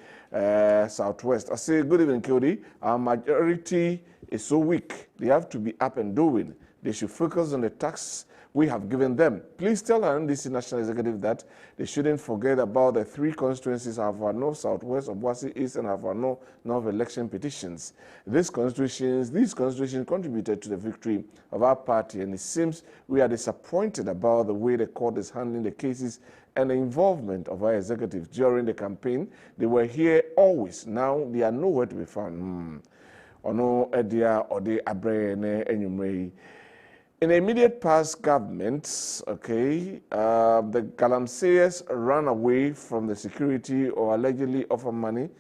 Southwest. I say good evening, Kodi. Our majority is so weak. They have to be up and doing. They should focus on the tax we have given them. Please tell our NDC National Executive that they shouldn't forget about the 3 constituencies of our North, Southwest, Obuasi East, and of our North election petitions. These constitutions contributed to the victory of our party, and it seems we are disappointed about the way the court is handling the cases and the involvement of our executives during the campaign. They were here always. Now they are nowhere to be found. Ono Edia Ode Abrene Enyumrei. In the immediate past governments, okay, the Galamseyers ran away from the security or allegedly offer money,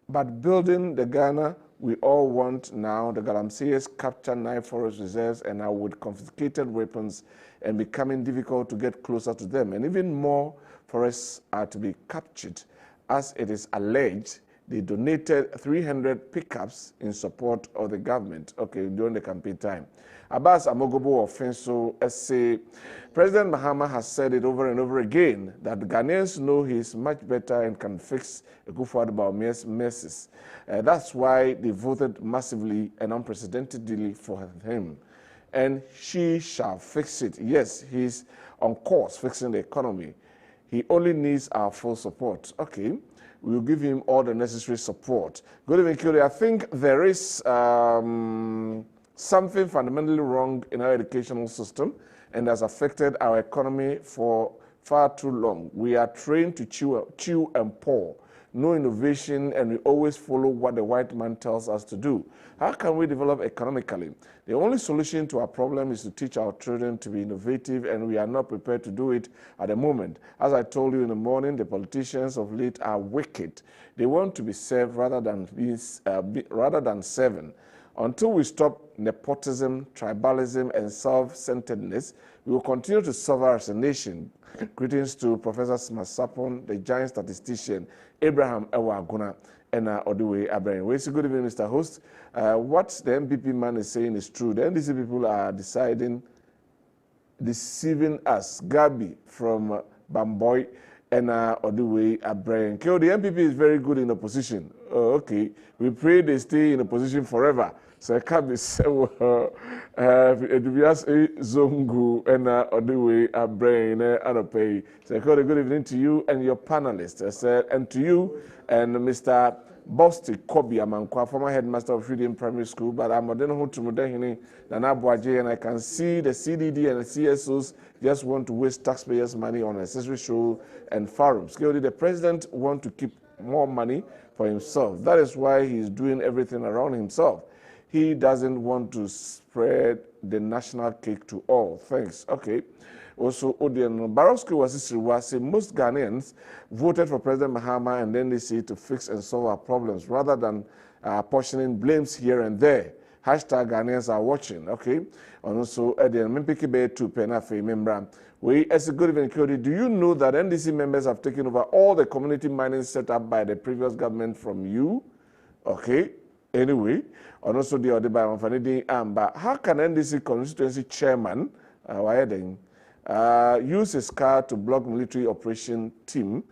but building the Ghana we all want now, the Galamseyers capture 9 forest reserves and are with confiscated weapons and becoming difficult to get closer to them. And even more forests are to be captured, as it is alleged they donated 300 pickups in support of the government, okay, during the campaign time. Abbas Amogobo of Fenso say, President Mahama has said it over and over again that the Ghanaians know he is much better and can fix Akufo-Addo messes. That's why they voted massively and unprecedentedly for him. And she shall fix it. Yes, he's on course fixing the economy. He only needs our full support. Okay. We will give him all the necessary support. Good evening, Kyori. I think there is something fundamentally wrong in our educational system and has affected our economy for far too long. We are trained to chew and pour. No innovation, and we always follow what the white man tells us to do. How can we develop economically? The only solution to our problem is to teach our children to be innovative, and we are not prepared to do it at the moment. As I told you in the morning, the politicians of late are wicked. They want to be served rather than serving. Until we stop nepotism, tribalism, and self-centeredness, we will continue to suffer as a nation. Greetings to Professor Smasapon, the giant statistician, Abraham Ewaguna, and Oduwe Abraham. We say good evening, Mr. Host. What the MPP man is saying is true. The NDC people are deceiving us. Gabi from Bamboy and Oduwe Abraham. The MPP is very good in opposition. Oh, okay. We pray they stay in opposition forever. So I can't be Edubias Zongu and Oduwe Abraham Anope. So good evening to you and your panelists. I said, and to you and Mr. Bosti Kobi Amankwa, former headmaster of Freedom Primary School, but I'm modern home to Mudahini, Nana Boaje, and I can see the CDD and the CSOs just want to waste taxpayers' money on unnecessary show and forums. The president wants to keep more money for himself. That is why he's doing everything around himself. He doesn't want to spread the national cake to all. Thanks. Okay. Also, Odian Barowski was say most Ghanaians voted for President Mahama and then they say to fix and solve our problems rather than portioning blames here and there. Hashtag Ghanaians are watching, okay? And also, Odian Mimpiki Bay to Penafe member. We, as a good evening, Cody, do you know that NDC members have taken over all the community mining set up by the previous government from you? Okay, anyway, and also the other by Manfanidi but how can NDC constituency chairman use his car to block military operation team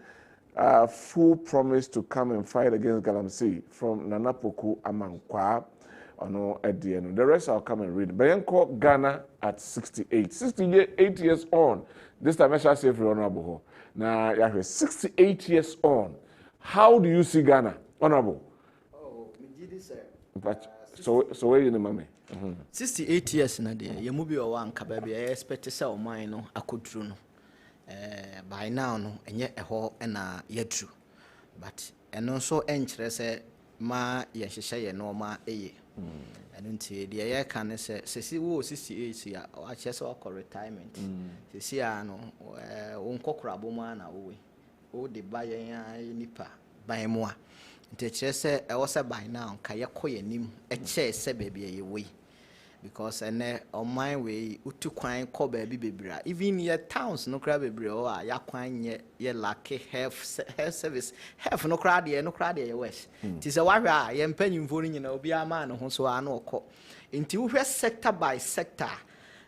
full promise to come and fight against Galamsey from Nanapoku Amankwa? At the end. The rest I'll come and read. Bayanko Ghana at 68. 68 years on. This time I shall say for Honorable. Now, you have 68 years on. How do you see Ghana? Honorable.
Oh,
so where are you, mommy?
68 years na there. You move your one baby. I expect to sell mine no akudru no. By now no enye eho na yetru. But and also enkyere ma yehyehyɛ ye normal eye. And until the year can say, 68 years, I just walk retirement. This year, no, unco craboma na we. Oh, the buyer nipa, buy more. The chess I was a by now, Kayakoy nim, a chess, baby, away. Because on my way, utu quine call baby baby. Even your towns, no crab baby, or ya quine ye lucky health service. Have no crowd here, no crowd here, west. Tis a warrior, yam penny voting, be a man who so I know. Into sector by sector.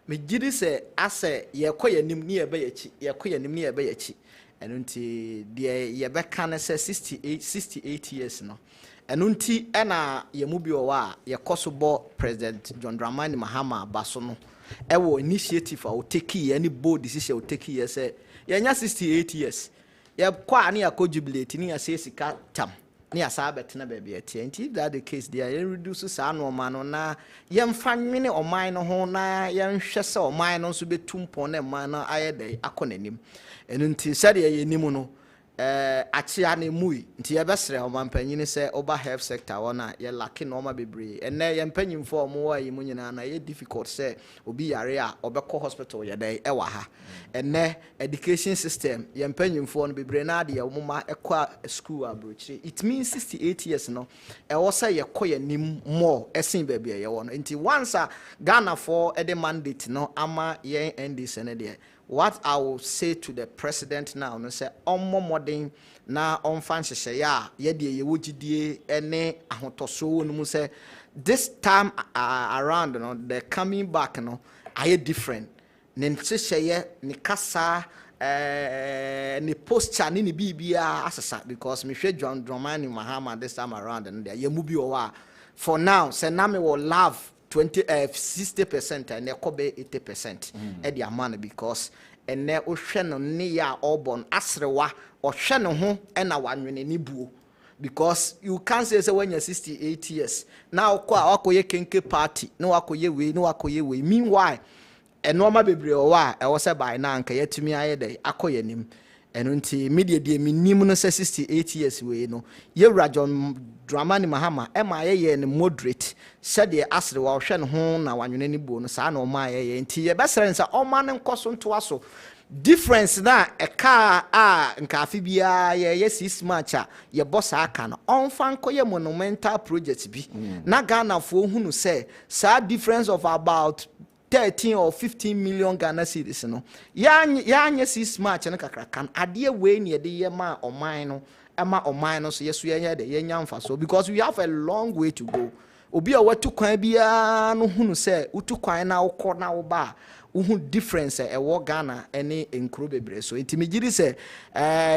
Me giddy say, I say, ye quay nim near Bayachi, ye quay nim near Bayachi. And until the ye back can say 68 years no. And unti ena ye mubi owa ye kosobo President John Dramani Mahama basono ewo initiative o take any bold decision o take ye say ye nya 68 years ye kwa ani akojubilate ni ase sika tam ni asa betena ba bia tie nti that the case there ye reduce sa no ma no na ye mfa nwene oman no ho na ye nhwe se oman no so betumpon na man no ayede akonanim enunti sade ye nimu no achia ne mui nti ye besre o mampanyini se oba health sector wona ye laki no ma bebre ene ye mpanyimfo o mo wa yi munyina na ye difficult se obi yare a obekọ hospital ye dai ewa ha ene education system ye mpanyimfo no bebre na de ye moma ekọ school abrochire it means 68 years no e wo se ye kọ ye nim more esen ba bia ye wo no nti once a Ghana for the mandate no ama ye NDC ne de. What I will say to the president now, no say modern na on fancy say ya ye wujidie ene ahotoso no say this time around no the coming back no are different. Ne say ni kasa ni posture ni bibia asasa because me hwe John Dramani Mahama this time around and there ye mubi owa for now say na me will love 60% and there could be 80% at the amount because and there ocean ne ya obon asrewa or shano ho and our ni buo because you can't say when you're 68 years now kwa ye kenke party no akoye we meanwhile and normal bebre o wa e wo se by na nka yetumi ayede akoye nim enunti media de minim no 68 years we no ye John Dramani Mahama ema ye ne moderate sede asre wa hwe ne ho na wanwene ni bo no sa na o ma ye nti ye besrensa o ma ne nkoso nto aso difference na eka nka afi bia ye 6 match ye boss aka no onfa nkoye monumental project bi na Ghana fo hunu say sa difference of about 13 or 15 million Ghana cedis no ya 6 match no kakra kan ade we ne de ye ma oman no ema oman no so yesu ye de ye nyamfa so because we have a long way to go obi a watu kwan bia no hunu say utu kwan na ukọ na uba uhu difference e wo Ghana ene enkro bebre so intimigiri say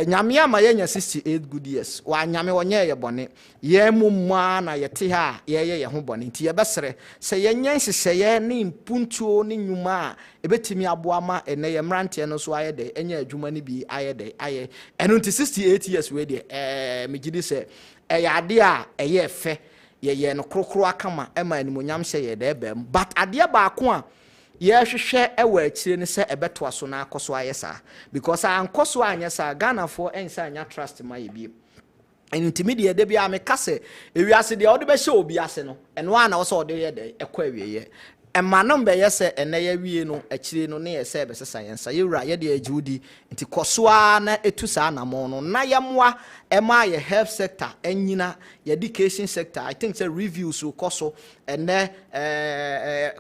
nyame ama ye nya 68 good years wa nyame wonye ye bone ye mumma na ye te ha ye ho bone nti ye besere say ye nya hyehyeye ne impuntuo ne nyuma ebetimi aboama ene ye mrante no so ayede enya adwuma ne bi ayede aye eno nti 68 years we de migiri say ya ade a ye fe ye no krokro akama ema animonyam hye ye de bem but ade ba ko a ye hwehwe ewa akire ne se ebeto aso na akoso ayesa because ankoso anyesa Ghana for ensa anya trust ma ye bi intimidate de bia me kase ewiase de ode be hye obi ase no eno ana wo so ode ye de ekwa awieye emanom be yese ene ya wie no akire no ne yese be sesa yensa yewura ye de agiwudi nti kosoa na etu sa na mo no na yemwa ema ye health sector enyina ye education sector. I think the reviews will koso ene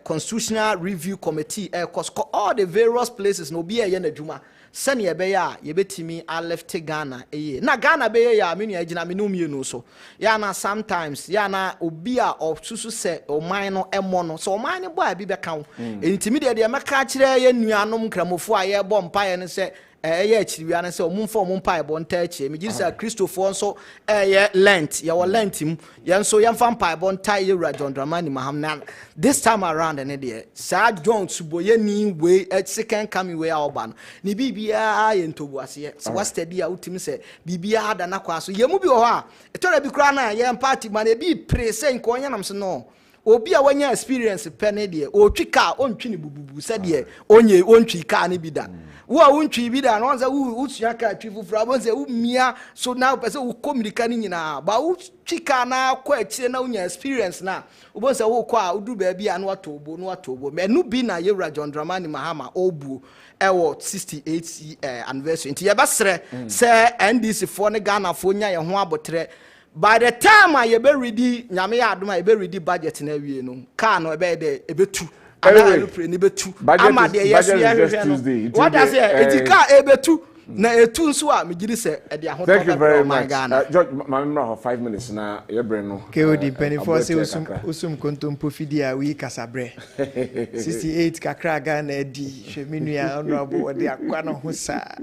constitutional review committee kosko all the various places no be ye na dwuma sani ebe ya ye betimi a left Ghana na Ghana be ya me nua agina me no mienu so ya na sometimes ya na obi a osusu se o man no emo no so o man ne boy bi be kan entimi de meka kire ye nuanom kramofo a ye bɔ mpae ne se ye akiriwia ne se o mumfo o mpae bɔ nta akire me girisa Christopher nso ye lent ye wo lent mu ye nso ye mfa mpae bɔ nta ye wura John Dramani Maham this time around ne de sa John Suboye ni we second coming we oba no ni bibia ye ntobu ase so wa steady a utimi se bibia ada na kwa so ye mu bi ho a etora bi kra na ye party man e bi pray say nko onya nam se no obi a wanya experience pene de o twika o ntwi ni bububu se de onye o ntwi ka ne bi da wo a untwi bi da no nza wo tua ka twi fufura bo nze wo mia so now pese wo communicate ni nyina ba wo twika na kwa akire na unya experience na wo nze wo kwa udu ba bia na watobo me nu bi na yewura John Dramani Mahama obu ewo 68 anniversary nti ye basre se NDC for ne Ghana fo nya ye ho abotre. By the time I be ready, nyame ya aduma be ready budget na wie no. Car no be de ebetu. Ana aeroplane ni betu. Ama de yesu ya hwehwe no. What does it? It car ebetu na etu nso a megiri se e de ahoto.
Thank you very much. George, my member 5 minutes na ye bre no.
KOD penifo se usum kontompo fidi a wi kasabre. 68 kakra ga na edi hweminua honorable de akwa no ho sa.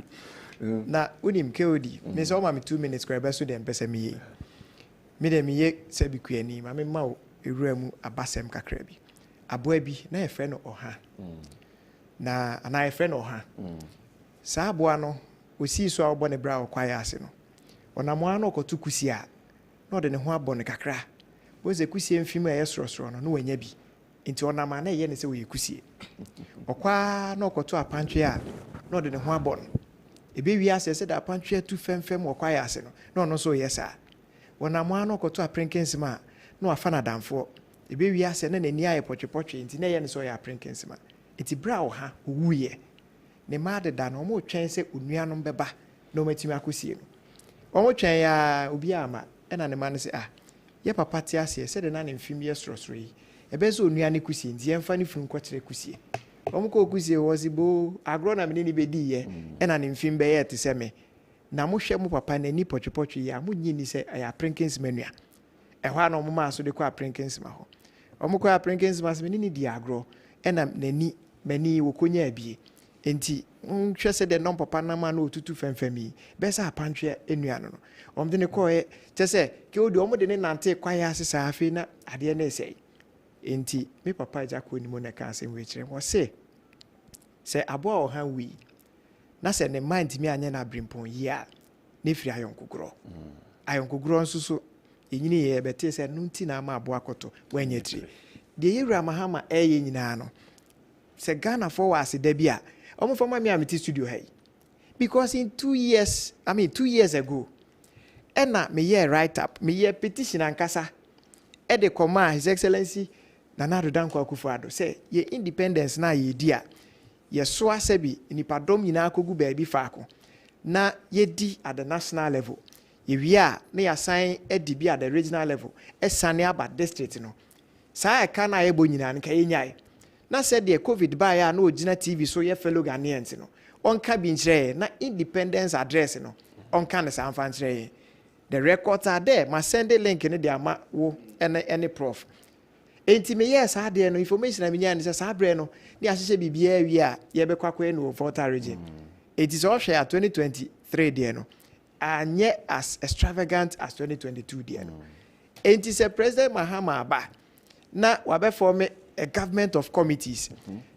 Na unim KOD. Me so ma me 2 minutes kwa be so dem pese me ye. Me dem ye se bi kuani ma me ma o ewura mu abasem kakra bi aboa bi na ye frɛ no ɔha na ana ye frɛ no ɔha saa aboa no osi so a ɔbɔ ne bra ɔkwaya ase no ɔnamo ano ɔkɔto kusi a na ɔde ne ho abɔ ne kakra bo se kusi mfim a ye sorosoro no na wanya bi nti ɔnama na ye ne se wo ye kusi ɔkwa na ɔkɔto apantwe a na ɔde ne ho abɔ no ebe wi ase se da apantwe tu femfem ɔkwaya ase no na ɔno so ye saa wonamo no koto aprenkensima no afana damfo ebe wi ase na nani aye potwepotwe nti na ye ne so ya aprenkensima enti bra wo ha owuye ne ma de da no mo twen se onuanom beba na o matimi akosie no o mo twen ya obi ama e na ne ma ne se ye papa ti ase se de na ne mfim ye sorosoro yi ebe so onuane kusie nti ye mfa ne funu kwatere kusie o mo ko kusie wo sibo agro na me ni bedi ye e na ne mfim be ye te se me na mo hwe mo papa na ni potwepotwe ya mo nyi ni se ya aprenkens manua e hwa na mo ma so de kwa aprenkens ma ho o mo kwa aprenkens ma se ni di agro e na nani mani wo konya abie enti hwe se de no papa na ma na otutu femfami be se apantwe enua no o mde ne ko e te se ke odi o mo de ne nante kwaya asesa afi na ade na ese enti me papa ja ko ni mo na ka se we kire mo se aboa o han wi na se ne mind mi anya na brimpon ya ne firi ayonkogro ayonkogro nso so enyini ye bete se no nti na ama abo akoto wanya tiri de yewura Mahama eye nyina no se Ghana for was da bia omo fama mi amiti studio hai because in 2 years ago ena me ye write up me ye petition ankasa e de koma His Excellency Nana Dankwa Akufo-Addo say ye independence na ye dia ye so asebi nipadom nyina akogu baabi faako na ye di at the national level ye wia na ya sign edi bi at the regional level esane aba district no saa eka na ye bo nyina nka ye nyai na said the covid ba ya na ogina TV so ye fellow Ghanaians no onka bi nkyere na independence address no onka ne sa amfa nkyere the records are there ma send the link ne dia ma wo any prof enti me yes ade no information na me nya ne sa bre no ne ahyehyɛ bibia wi a ye be kwakwa no Volta region it is all share 2023 there no anye as extravagant as 2022 there no enti se President Mahama ba na wa be form a government of committees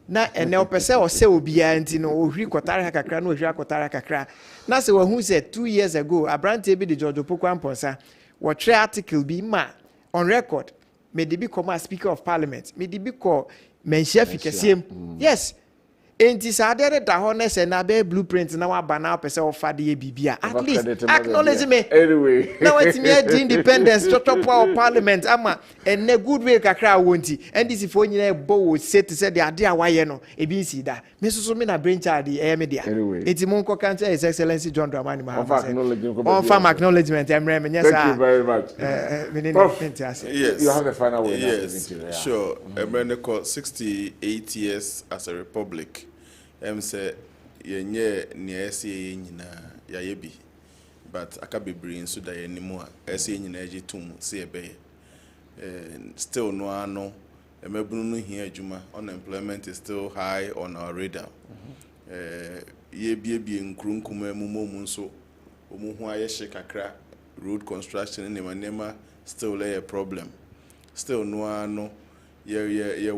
na ene opese o se obia enti no ohwi kotare kakra na ohwi akotare kakra na se wahu se 2 years ago abrante bi de George Opoku-Amponsa wo tre article bi ma on record me de bi come as speaker of parliament me de bi ko menhia fikasiem yes enti saa de da ho na se na be blueprint na wa ba na pese wo fa de bibia at least acknowledge me
anyway
na what me the independence to top our parliament ama and a good way kakra wonti and this if only bo set say the ade awaye no e bi si da me so me na brain child e me dia enti mon ko kan His Excellency John Dramani Mahama on farm acknowledgement emre me nyesa
thank you very much
yes
you have the final word.
Yes, sure. America 68 years as a republic. Say yenye niesi nyina ya yebi, but akabibri nso da yenimo ese nyina eji tum se ebe. Still no ano emebunu no hia adwuma. Unemployment is still high on our radar. Yebi nkrunkuma emumo nso omu ho ayehye kakra. Road construction ne manema still a problem. Still no ye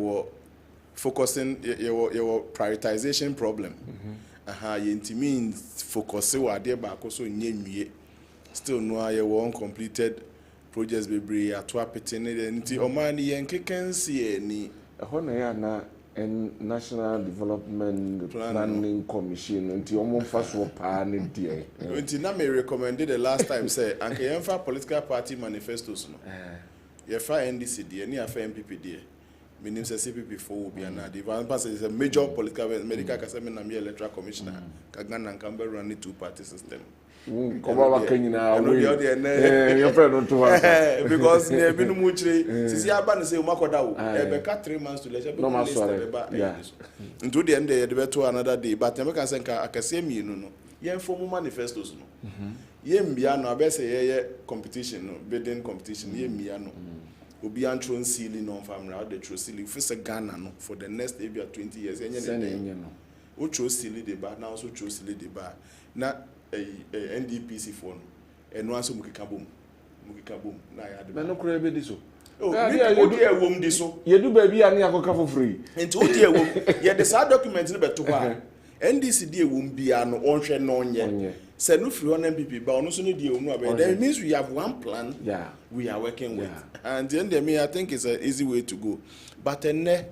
focusing your prioritization problem. Yenti means focus wa de ba ko so nye still no ye uncompleted projects bebre ato apete ne nti omani ye nkekensi ni
ho na ya na National Development Planning Commission nti omo fa so pa ne die
nti na me recommended the last time say anke yemfa political party manifestos no yefa NDC die ni afa MPP die minim say CPP for will be another pass is a major political medical kaseme na me electoral commissioner ka Ghana nkambe run two party system
Koba wa kenyina we your friend on to
because ne binu mu chire sisi aba ne say umakoda wo e be ka 3 months to election
no maso
into the end they beto another day but me can say ka akase mienu no ye inform manifestos no ye mbia no abese ye competition no bidding competition ye mbia no obi antron sealing no famra the true sealing for say Ghana no for the next maybe 20 years enye no o true sealing the ba now so true sealing the ba na NDPC for no eno aso mukika bom na ya de
no kura be diso
oh odi ewom diso
ye du ba bia na yakoka for free
enti odi ewom ye de sa document no beto ha NDC di ewom bia no onhwe no onye se no free on MPP ba ono so no di ewom aba that means we have one plan we are working with and the end of me I think it's an easy way to go but the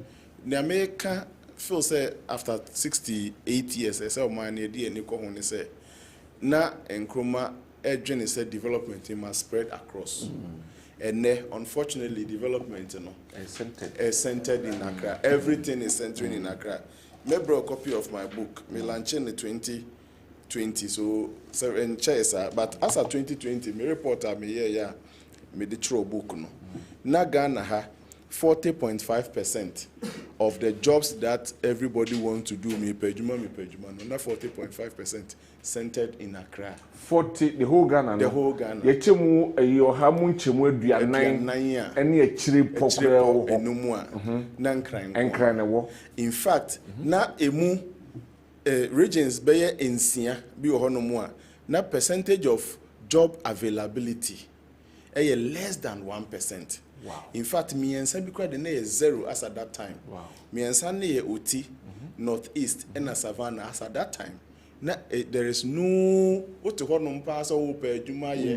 America feel say after 68 years say o man e di eni ko ho ne say na enkroma edwene say development must spread across and unfortunately development is centered in Accra. Everything is centered in Accra. Me brought a copy of my book me launch in 2020 so in Chesa but as of 2020 me reporter me here me the throw book no na Ghana ha 40.5% of the jobs that everybody wants to do me pejuma no na 40.5% centered in Accra.
40 the whole Ghana ye chemu eyo ha mu nchemu aduanan ene achiri pokra wo
enum a na
nkran wo
in fact na emu regions beye ensia bi wo hono a na percentage of job availability less than 1%.
Wow.
In fact, miensa bi kwa de na zero as at that time.
Wow.
Miensa na ye Oti, Northeast, and Savannah as at that time. Na there is no what to no pass or pe juma ye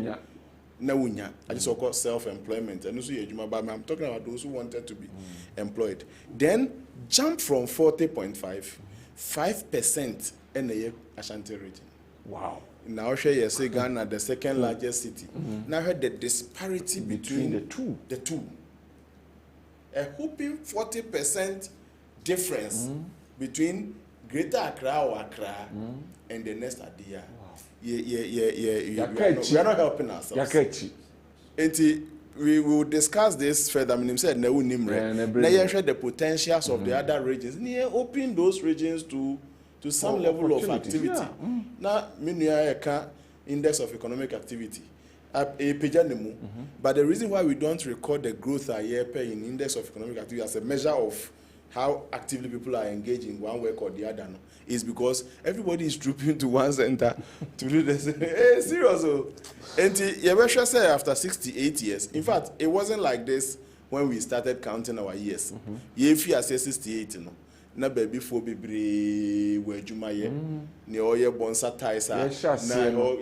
na unya. I just call self-employment. And also ye juma, but I'm talking about those who wanted to be employed. Then jump from 40.5, 5% in a Ashanti region.
Wow.
Now you say Ghana the second largest city. Now heard the disparity between the two. A whopping 40% difference between Greater Accra or Accra and the next Adia. We are not helping ourselves. We will discuss this further. I mean, said now the potentials of the other regions. Open those regions to some level of activity. Now, index of economic activity. But the reason why we don't record the growth in index of economic activity as a measure of how actively people are engaged in one work or the other is because everybody is trooping to one center to do this. Hey, serious. And you say after 68 years, in fact, it wasn't like this when we started counting our years. If you say 68, you know. Na baby for bebre we adwuma ye ne oye bonsa taisa na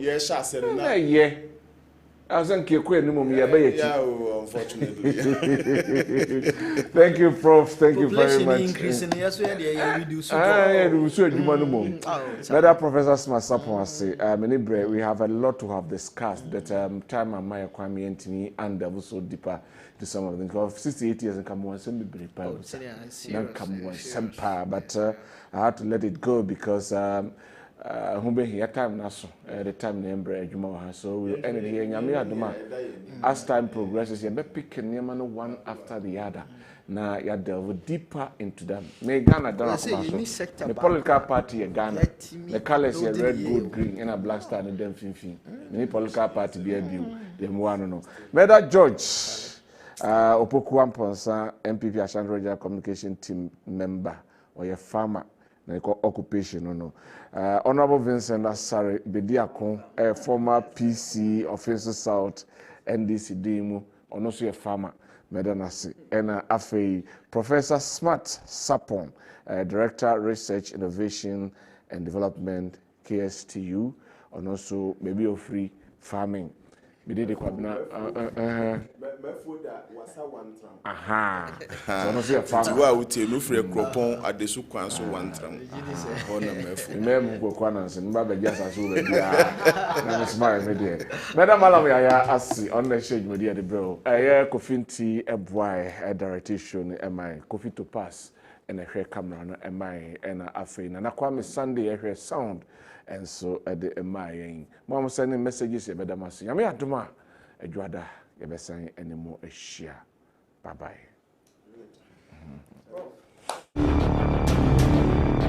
ye sha se na
I was saying,
unfortunately.
Thank you, Prof. Thank you very much.
Increasing, yes, we reduce.
Professor Smasapon say, we have a lot to have discussed. That time and my Kwame Antony and also deeper to some of them. Because 68 years and come one, some be come one, some power. But I had to let it go because who be here time now, the time name so we'll end it here. As time progresses, you be picking them one after the other. Now you delve deeper into them. May Ghana the political party Ghana, the colors here red, gold, green, and a black star and them fin. Many political party be a view. Them one no. Meda George, Opokuamponsa, MPP Ashanti Communication Team member or your farmer. Occupation, no. Honorable Vincent Asare Bediakon, a former PC Offensive South NDC Demu, or also a farmer, Medanasi, and Afe, Professor Smart Sapon, Director Research, Innovation and Development, KSTU, and also maybe of free farming. We did the Kwabena. Aha. So no see a farmer.
Tiwa uti no free cropon adesu kwan so wantram. Ona mefu.
Mem go kwana se mba be jasa so be bia. Na smile me there. Madam Malam ya asi on the shade me there the bro. Kofinti eboy direction MI. Kofi to pass and a camera no MI and afi na Kwame Sunday a sound. And so at the MI, Mom sending messages, Madam Asi. I mean, Aduma, a Juada, you be saying any more a share. Bye bye.